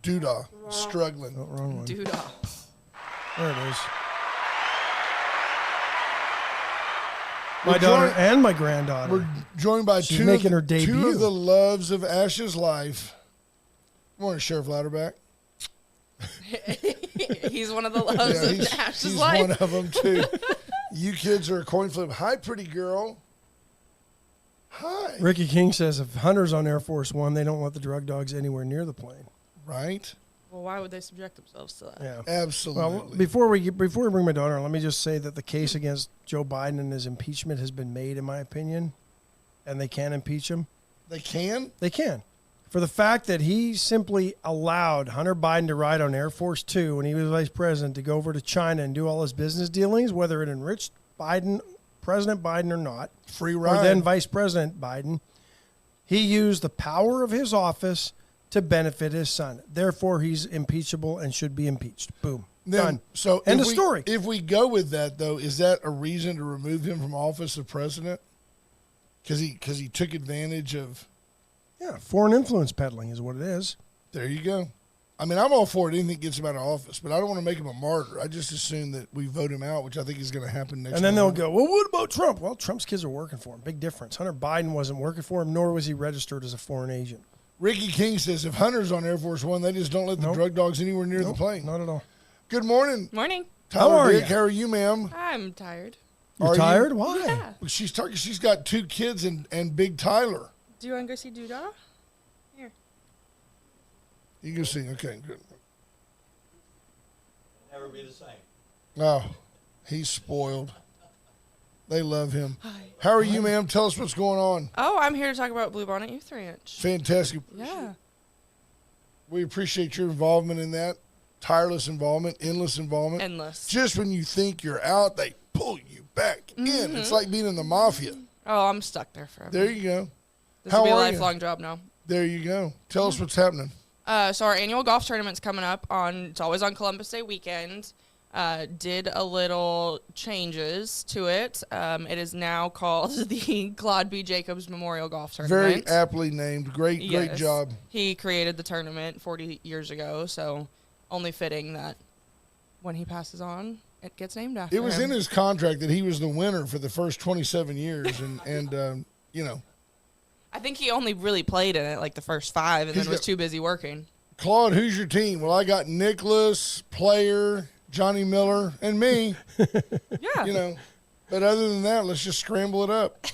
Doodah. Struggling. Oh, wrong one. Doodah. There it is. My daughter and my granddaughter. We're joined by She's two making her two debut. of the loves of Ash's life. Good morning, Sheriff Louderback. He's one of the loves Yeah, of Ash's he's life. one of them, too. You kids are a coin flip. Hi, pretty girl. Hi. Ricky King says if Hunter's on Air Force One, they don't let the drug dogs anywhere near the plane. Right? Well, why would they subject themselves to that? Yeah. Absolutely. Well, before we bring my daughter on, let me just say that the case against Joe Biden and his impeachment has been made, in my opinion, and they can impeach him. They can? They can. For the fact that he simply allowed Hunter Biden to ride on Air Force Two when he was vice president to go over to China and do all his business dealings, whether it enriched Biden, President Biden or not, Free or ride. then Vice President Biden, he used the power of his office to benefit his son. Therefore, he's impeachable and should be impeached. Boom. Done. So End if of story. If we go with that, though, is that a reason to remove him from office of president? Because he took advantage of... Yeah, foreign influence peddling is what it is. There you go. I mean, I'm all for it. Anything gets him out of office, but I don't want to make him a martyr. I just assume that we vote him out, which I think is going to happen next. And then they'll November. go, well, what about Trump? Well, Trump's kids are working for him. Big difference. Hunter Biden wasn't working for him, nor was he registered as a foreign agent. Ricky King says if Hunter's on Air Force One, they just don't let the drug dogs anywhere near the plane. Not at all. Good morning, Morning. Tyler How are Dick. you? How are you, ma'am? I'm tired. You're Are you? tired? Why? Yeah. She's talking. She's got 2 kids and Big Tyler. Do you want to go see Doodah? Here. You can see. Okay, good. Never be the same. Oh, he's spoiled. They love him. Hi. How are you, ma'am? Tell us what's going on. Oh, I'm here to talk about Bluebonnet Youth Ranch. Fantastic. Yeah. We appreciate your involvement in that. Tireless involvement, endless involvement. Endless. Just when you think you're out, they pull you back in. It's like being in the mafia. Oh, I'm stuck there forever. There you go. This How will be a are you? lifelong job now. There you go. Tell us what's happening. So our annual golf tournament's coming up it's always on Columbus Day weekend. Did a little changes to it. It is now called the Claude B. Jacobs Memorial Golf Tournament. Very aptly named. Great Yes. job. He created the tournament 40 years ago, so only fitting that when he passes on, it gets named after It was him. in his contract that he was the winner for the first 27 years, and you know, I think he only really played in it like the first 5 and He's then was got- too busy working. Claude, who's your team? Well, I got Nicholas, Player, Johnny Miller, and me. Yeah. You know, but other than that, let's just scramble it up.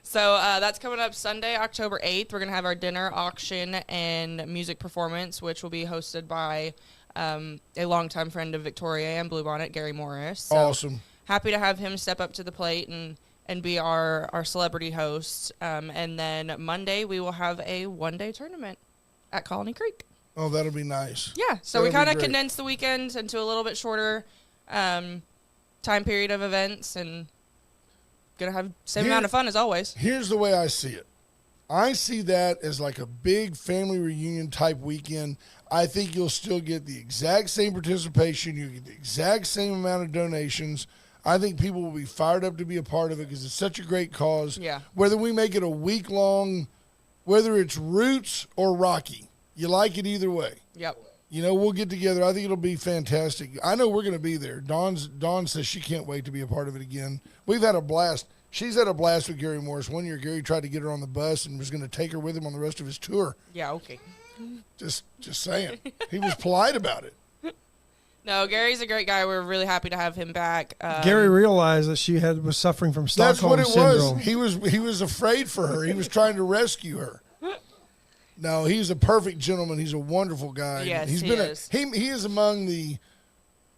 So that's coming up Sunday, October 8th. We're going to have our dinner, auction, and music performance, which will be hosted by a longtime friend of Victoria and Bluebonnet, Gary Morris. So Awesome. happy to have him step up to the plate and be our celebrity host. And then Monday, we will have a one-day tournament at Colony Creek. Oh, that'll be nice. Yeah, so we That'll be kind of great. condensed the weekend into a little bit shorter time period of events and going to have the same amount of fun as always. Here's the way I see it. I see that as like a big family reunion type weekend. I think you'll still get the exact same participation. You'll get the exact same amount of donations. I think people will be fired up to be a part of it because it's such a great cause. Yeah. Whether we make it a week-long, whether it's Roots or Rocky, you like it either way. Yep. You know, we'll get together. I think it'll be fantastic. I know we're going to be there. Dawn says she can't wait to be a part of it again. We've had a blast. She's had a blast with Gary Morris. One year, Gary tried to get her on the bus and was going to take her with him on the rest of his tour. Yeah, okay. Just saying. He was polite about it. No, Gary's a great guy. We're really happy to have him back. Gary realized that she was suffering from That's Stockholm what it syndrome. was. He was afraid for her. He was trying to rescue her. No, he's a perfect gentleman. He's a wonderful guy. Yes, He's he been is. He is among the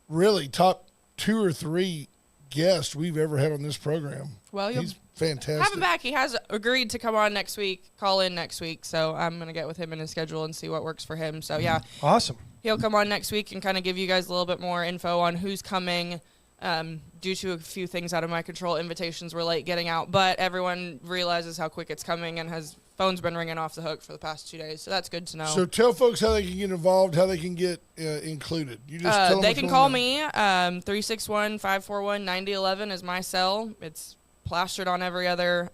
really top 2 or 3 guests we've ever had on this program. Well, you'll he's fantastic. have him back. He has agreed to come on next week, call in next week. So I'm going to get with him in his schedule and see what works for him. So, yeah, Awesome. he'll come on next week and kind of give you guys a little bit more info on who's coming, Due to a few things out of my control, invitations were late getting out, but everyone realizes how quick it's coming and phone's been ringing off the hook for the past 2 days, so that's good to know. So tell folks how they can get involved, how they can get included. You just tell them they can call me. 361-541-9011 is my cell. It's plastered on every other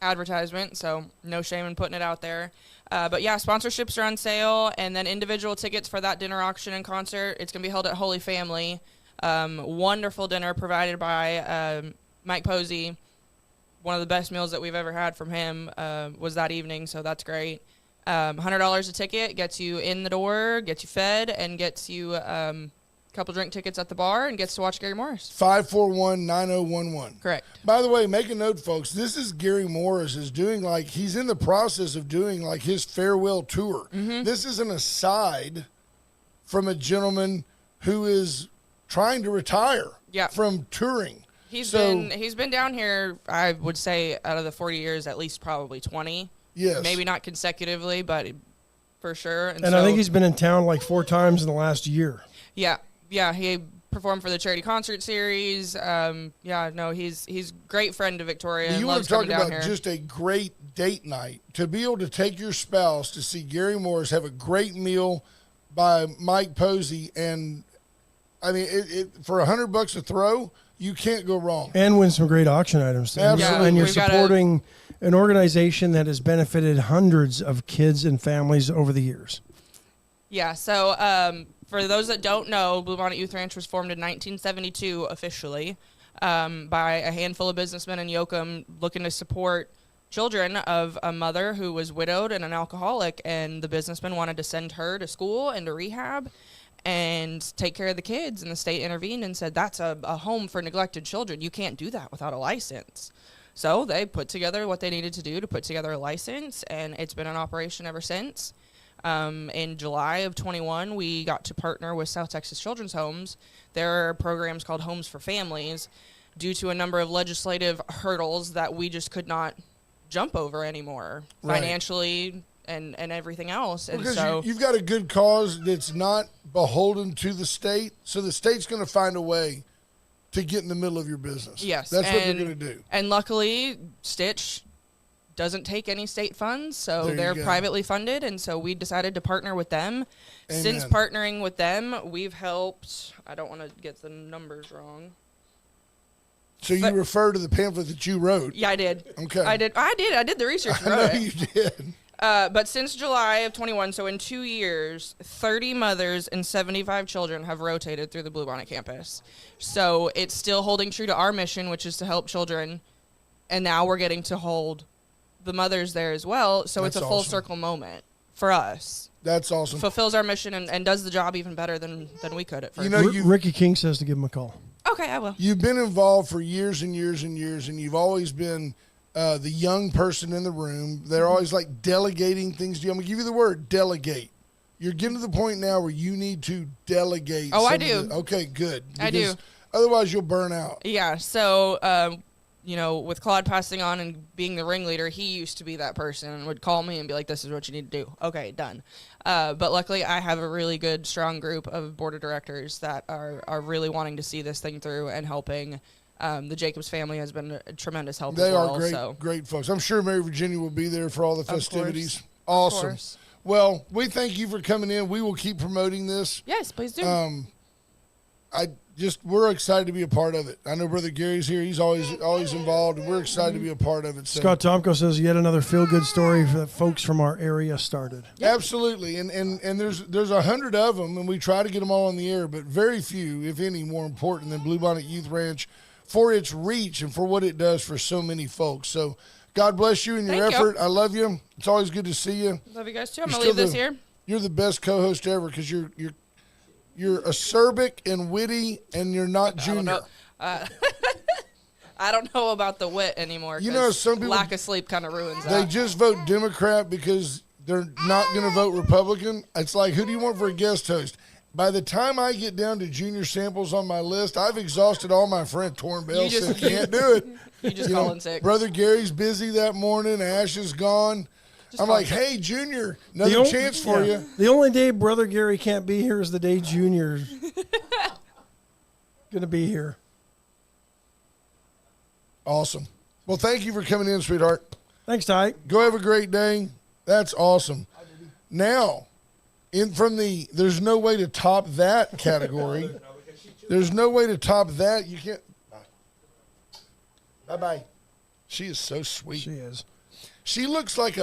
advertisement, so no shame in putting it out there. But yeah, sponsorships are on sale, and then individual tickets for that dinner auction and concert. It's going to be held at Holy Family. Wonderful dinner provided by Mike Posey. One of the best meals that we've ever had from him was that evening, so that's great. $100 a ticket gets you in the door, gets you fed, and gets you a couple drink tickets at the bar, and gets to watch Gary Morris. 541-9011. Correct. By the way, make a note, folks. This is Gary Morris is doing he's in the process of doing his farewell tour. Mm-hmm. This is an aside from a gentleman who is trying to retire from touring. He's been down here, I would say, out of the 40 years, at least probably 20. Yes. Maybe not consecutively, but for sure. And I think he's been in town 4 times in the last year. Yeah. Yeah, he performed for the charity concert series. He's a great friend to Victoria. You want to talk about just a great date night. To be able to take your spouse to see Gary Morris have a great meal by Mike Posey, and I mean, for $100 a throw, you can't go wrong. And win some great auction items. Absolutely. And you're supporting an organization that has benefited hundreds of kids and families over the years. Yeah, so for those that don't know, Bluebonnet Youth Ranch was formed in 1972 officially by a handful of businessmen in Yoakum looking to support children of a mother who was widowed and an alcoholic, and the businessmen wanted to send her to school and to rehab and take care of the kids, and the state intervened and said, that's a home for neglected children. You can't do that without a license. So they put together what they needed to do to put together a license, and it's been in operation ever since. In July of 21, we got to partner with South Texas Children's Homes. There are programs called Homes for Families due to a number of legislative hurdles that we just could not jump over anymore, financially and everything else. And because so you've got a good cause that's not beholden to the state, so the state's going to find a way to get in the middle of your business. Yes. That's what they're going to do. And luckily, Stitch doesn't take any state funds, so they're privately funded, and so we decided to partner with them. Amen. Since partnering with them, we've helped, I don't want to get the numbers wrong. So you refer to the pamphlet that you wrote? Yeah, I did. Okay. I did the research and I wrote know it. you did. But since July of 21, so in 2 years, 30 mothers and 75 children have rotated through the Bluebonnet campus. So it's still holding true to our mission, which is to help children, and now we're getting to hold the mothers there as well. So That's it's a full awesome. circle moment for us. That's awesome. Fulfills our mission and does the job even better than we could at first. You know, Ricky King says to give him a call. Okay, I will. You've been involved for years and years and years, and you've always been the young person in the room. They're always delegating things to you. I'm going to give you the word, delegate. You're getting to the point now where you need to delegate. Oh, I do. Okay, good. I do. Otherwise, you'll burn out. Yeah, so, with Claude passing on and being the ringleader, he used to be that person and would call me and be like, this is what you need to do. Okay, done. But luckily, I have a really good, strong group of board of directors that are really wanting to see this thing through and helping. The Jacobs family has been a tremendous help They as well. are great folks. I'm sure Mary Virginia will be there for all the festivities. Of Awesome. course. Well, we thank you for coming in. We will keep promoting this. Yes, please do. We're excited to be a part of it. I know Brother Gary's here. He's always involved, and we're excited to be a part of it. So. Scott Tomko says yet another feel-good story that folks from our area started. Yep. Absolutely, and there's 100 of them, and we try to get them all on the air, but very few, if any, more important than Bluebonnet Youth Ranch for its reach and for what it does for so many folks. So God bless you and your effort. I love you. It's always good to see you. Love you guys too. I'm going to leave this here. You're the best co-host ever because you're acerbic and witty, and you're not junior. I don't know about the wit anymore. You know, some people, lack of sleep kind of ruins that. They just vote Democrat because they're not going to vote Republican. It's like, who do you want for a guest host? By the time I get down to junior samples on my list, I've exhausted all my friends. Torn Bell said, can't do it. You just call in sick. Brother Gary's busy that morning. Ash is gone. I'm like, hey, Junior, another chance for you. The only day Brother Gary can't be here is the day Junior. Going to be here. Awesome. Well, thank you for coming in, sweetheart. Thanks, Ty. Go have a great day. That's awesome. Now, there's no way to top that category. There's no way to top that. You can't. Bye-bye. She is so sweet. She is. She looks like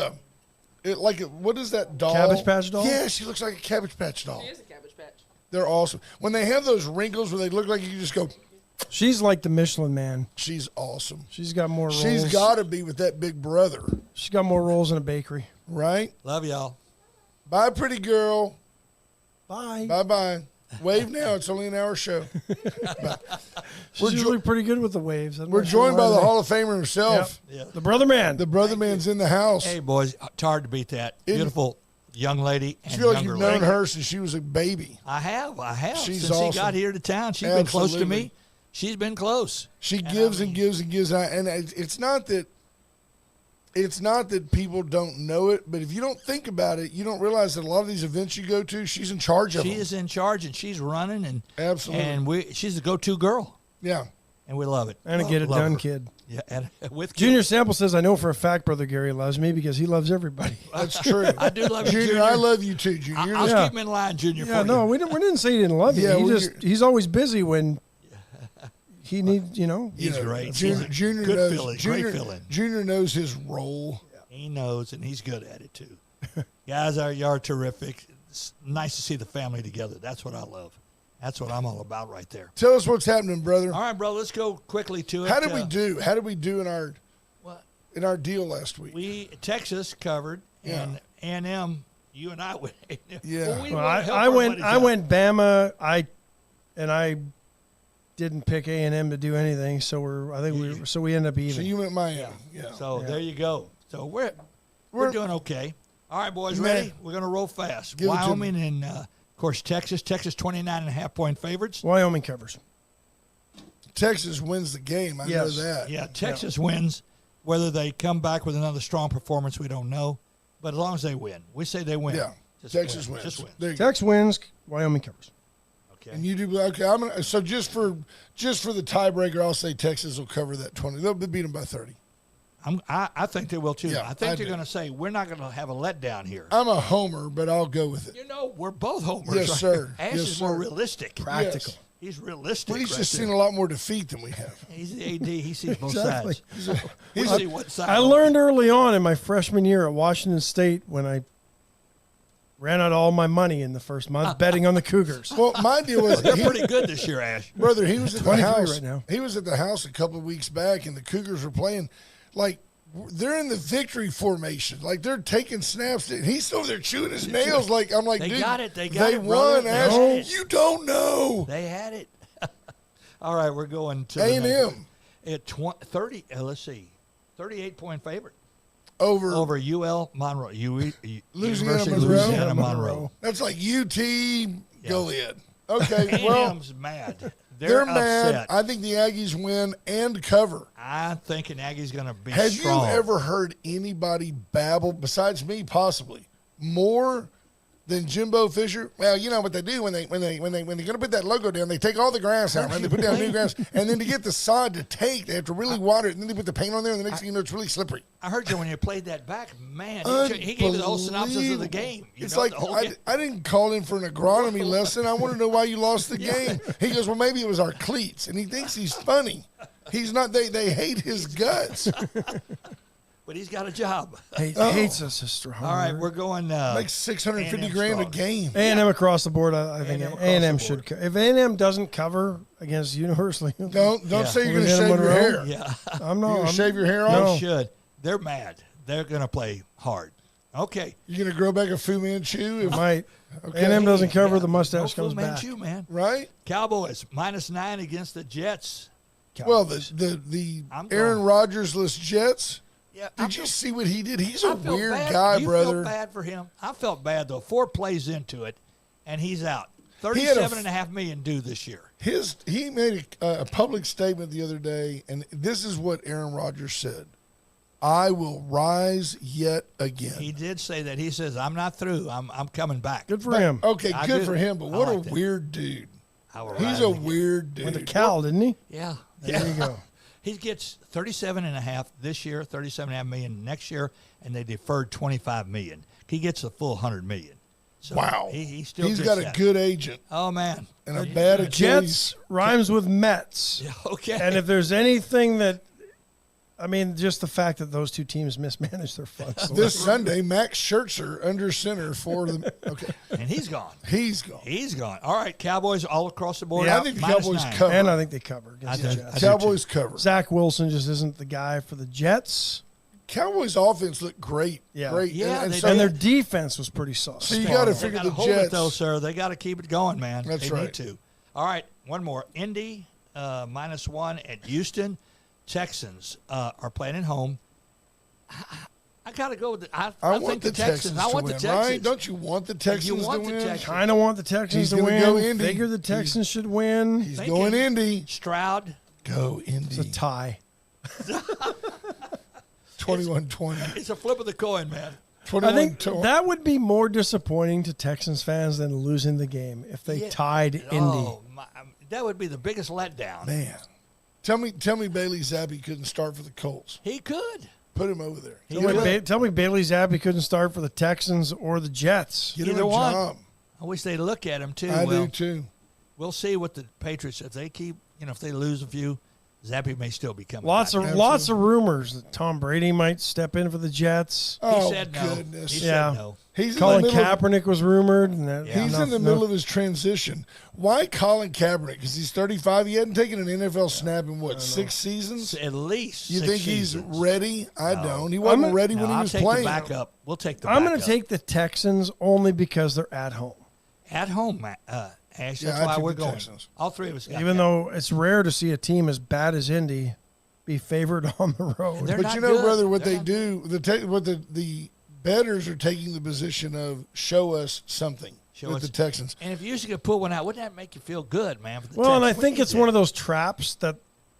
what is that doll? Cabbage Patch doll? Yeah, she looks like a Cabbage Patch doll. She is a Cabbage Patch. They're awesome. When they have those wrinkles where they look like you can just go, She's like the Michelin Man. she's awesome. She's got more rolls. She's got to be with that big brother, She's got more rolls in a bakery. right? Love y'all. Bye, pretty girl. Bye. Bye-bye. Wave now. It's only an hour show. She's usually pretty good with the waves. We're joined by the Hall of Famer himself. Yeah. The brother man. The brother man's in the house. Hey, boys, it's hard to beat that. Beautiful young lady and I feel like younger you've known lady. her since she was a baby. I have. She's Since awesome. he got here to town, she's been close to Absolutely. me. She's been close. She gives and gives and gives. And it's not that people don't know it, but if you don't think about it, you don't realize that a lot of these events you go to, she's in charge of She them. is in charge, and she's running, and Absolutely. and she's a go-to girl, Yeah. and we love it. And a get it Love done her. kid. Yeah, and with Junior Sample says, I know for a fact Brother Gary loves me because he loves everybody. That's true. I do love you, Junior. Junior. I love you too, Junior. I'll Yeah. keep him in line, Junior. Yeah, for no, you. we didn't say he didn't love you. Yeah, He's always busy when he needs, He's great. Junior, He's a Junior good knows. feeling. Junior, Great feeling. Junior knows his role. He knows, and he's good at it too. Guys, you're terrific. It's nice to see the family together. That's what I love. That's what I'm all about right there. Tell us what's happening, brother. All right, bro. Let's go quickly to it. How did we do? How did we do What? in our deal last week? Texas covered, Yeah. and A&M. You and I went. Yeah. Well, we Well, wanna help I our went buddies I out. went Bama. I didn't pick A&M to do anything, so we ended up So even. you went Miami. Yeah. So there you go. So we're We're- doing okay. All right, boys, Man. ready? We're going to roll fast. Give it to Wyoming and, of course, Texas. Texas 29.5-point favorites. Wyoming covers. Texas wins the game. I Yes. know that. Yeah, Texas wins. Whether they come back with another strong performance, we don't know. But as long as they win, we say they win. Yeah. Just Texas win. wins. Just win. There you go. Tex wins. Wyoming covers. Okay. And you do okay. I'm gonna. So just for the tiebreaker, I'll say Texas will cover that 20. They'll beat them by 30. I think they will too. Yeah, I think I they're do. going to say we're not going to have a letdown here. I'm a homer, but I'll go with it. You know, we're both homers. Yes, right? sir. Ash Yes, is more sir. realistic. Practical. Yes. He's realistic. Well, he's right just there. seen a lot more defeat than we have. He's the AD. He sees both Exactly. sides. We see what side. I learned early on in my freshman year at Washington State when I ran out all my money in the first month betting on the Cougars. Well, my deal was, They're pretty good this year, Ash. brother, he was at the 23 house right now. He was at the house a couple of weeks back, and the Cougars were playing like they're in the victory formation, like they're taking snaps. And he's over there chewing his nails. Like I'm like, They dude, got it. They got it, won. brother. They Ash. had it. You don't know. They had it. All right, we're going to A&M at 30. Let's see, 38-point favorite over. over UL Monroe. University of Monroe. Louisiana Monroe. That's like UT. Go ahead. Okay. Well, A&M's mad. they're They're mad. upset. I think the Aggies win and cover. I'm thinking Aggie's going to be Have strong. you ever heard anybody babble, besides me possibly, more than Jimbo Fisher? Well, you know what they do when they're gonna put that logo down, they take all the grass out, right? They put down new grass, and then to get the sod to take, they have to really water it, and then they put the paint on there, and the next thing you know, it's really slippery. I heard you when you played that back. Man, he gave you the whole synopsis of the game. You It's know, like the whole game. I didn't call in for an agronomy lesson. I want to know why you lost the game. He goes, well, maybe it was our cleats, and he thinks he's funny. He's not. They hate his guts. But he's got a job. Hates us, sister. All right, we're going. Like 650 A&M grand a strong. game. A&M across the board. I think A&M across A&M the should. board. If A&M doesn't cover against University, Don't Yeah. say you're going to Louisiana shave your Monroe? hair. Yeah, I'm You not. gonna I'm, shave your hair they off? No. should. They're mad. They're going to play hard. Okay. You gonna grow back a Fu Manchu? If, might. Okay. A&M doesn't cover. Yeah. The mustache No comes Fu back. Manchu, man. right? Cowboys -9 against the Jets. Well, the I'm Aaron going- Rodgers-less Jets. Yeah, Did you see what he did? He's I a felt weird bad. guy, you brother. felt bad for him. I felt bad though. 4 plays into it, and he's out. He had a- $37.5 million due this year. He made a public statement the other day, and this is what Aaron Rodgers said: "I will rise yet again." He did say that. He says, "I'm not through. I'm coming back." Good for him. Okay, I good do. for him, but I what like a that. weird dude. He's a weird dude. With a cow, didn't he? Yeah. There you go. He gets 37.5 this year, 37.5 million next year, and they deferred 25 million. He gets the full 100 million. So Wow. He still He's gets got a that. good agent Oh man. and a bad Achilles. Jets rhymes with Mets. Yeah, okay. And if there's anything that, I mean, just the fact that those two teams mismanaged their funds. This Sunday, Max Scherzer under center for the. Okay, and he's gone. he's gone. He's gone. All right, Cowboys all across the board. Yeah. I think the Minus Cowboys 9. cover. And I think they cover against the I do. Jets. Cowboys cover. Zach Wilson just isn't the guy for the Jets. Cowboys offense looked great. Yeah. Great. Yeah, and they so, And their defense was pretty solid. So you gotta They figure got to the hold it Jets. though, sir. They got to keep it going, man. That's they right. need to. All right, one more. Indy -1 at Houston. Texans are playing at home. I got to go with the. I I think want the Texans. I to want win, the Texans. right? Don't you want the Texans want to the win? Texans. Kind of want the Texans He's to gonna win. go Indy. Figure the Texans should win. He's Thinking going Indy. Stroud. Go Indy. It's a tie. 21-20. It's a flip of the coin, man. I think 21-20. that would be more disappointing to Texans fans than losing the game if they Yeah. tied Indy. Oh, that would be the biggest letdown. Man. Tell me Bailey Zappi couldn't start for the Colts. He could. Put him over there. Tell me Bailey Zappi couldn't start for the Texans or the Jets. Get him Either a one. job. I wish they'd look at him too. I well, do too. we'll see what the Patriots, if they keep, if they lose a few, Zappi may still be coming. Lots back. of rumors that Tom Brady might step in for the Jets. He Oh, said no. goodness. He Yeah. said no. He's Colin in the middle of, Kaepernick was rumored. And that, Yeah. he's in the middle of his transition. Why Colin Kaepernick? Because he's 35. He hadn't taken an NFL snap in, 6 seasons? At least. You 6 think he's seasons. ready? I don't. He wasn't ready No, when he I'll was take playing. the backup. We'll take the I'm backup. going to take the Texans only because they're at home. At home, Ash. Yeah, That's I why took we're the going. Texans. All three of us got Even that. though it's rare to see a team as bad as Indy be favored on the road. They're But not you know, good. brother, what They're they not do, the bettors are taking the position of show us something Show with us- the Texans. And if you used to get put one out, wouldn't that make you feel good, man? For the Well, and I Texans? think it's one of those traps that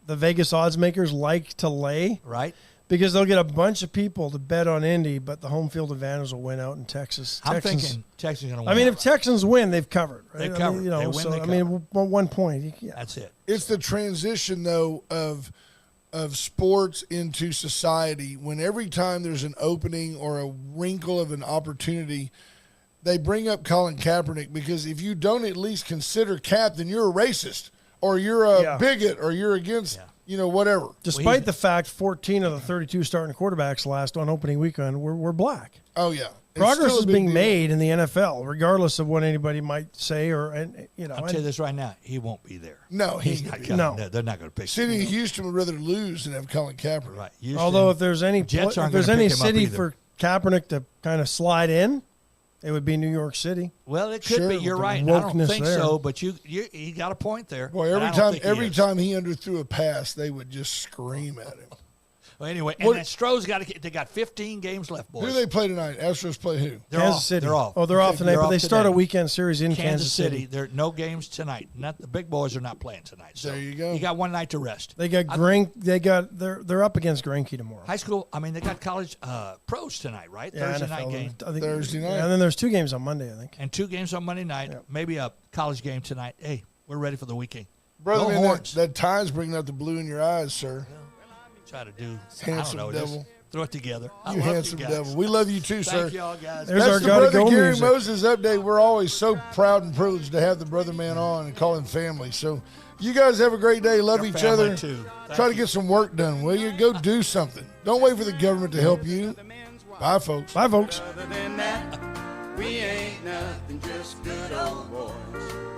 the Vegas odds makers like to lay right. because they'll get a bunch of people to bet on Indy, but the home field advantage will win out in Texas. I'm Texans, thinking Texans going to win. I mean, if Texans win, they've covered. Right? They've I covered. mean, you know, They win, so they I mean, 1 point. Yeah. that's it. It's the transition, though, of sports into society. When every time there's an opening or a wrinkle of an opportunity, they bring up Colin Kaepernick because if you don't at least consider Cap, then you're a racist or you're a Yeah. bigot or you're against, whatever. Despite the fact 14 of the 32 starting quarterbacks last on opening weekend were black. Oh, yeah. It's Progress still a is big being deal. made in the NFL, regardless of what anybody might say or I'll tell you this right now. He won't be there. No, He's he, not coming. No. They're not going to pick City him. of Houston would rather lose than have Colin Kaepernick. Right. Houston, Although if there's any Jets if aren't there's gonna any pick him up city either. for Kaepernick to kind of slide in, it would be New York City. well, it could Sure, be. with You're the right. I don't wokeness think there. so, but you got a point there. Boy, And I every don't time think he every is. time he underthrew a pass, they would just scream at him. Well, anyway, What- and then Stroh's they got 15 games left, boys. Who do they play tonight? Astros play who? They're Kansas off. City. They're off. Oh, they're off Okay, tonight, they're but off they start today. a weekend series in Kansas City. There are no games tonight. Not the big boys are not playing tonight. So There you go. You got one night to rest. They got they're up against Granke tomorrow. High school. I mean, they got college pros tonight, right? Yeah, Thursday NFL, night game I think, Thursday night. Yeah, and then there's 2 games on Monday, I think. and 2 games on Monday night. Yep. Maybe a college game tonight. Hey, we're ready for the weekend. Brother, Go man, Horns. that tie's bringing out the blue in your eyes, sir. Try to do. Handsome I don't know. devil. Just throw it together. I You love handsome guys. devil. We love you too, sir. Thank y'all, guys. There's our That's the gotta Brother go Gary music. Moses update. We're always so proud and privileged to have the brother man on and call him family. So you guys have a great day. Love Your each family, other. too. Thank Try to you. get some work done, will you? Go do something. Don't wait for the government to help you. Bye, folks. Bye, folks. Other than that, we ain't nothing, just good old boys.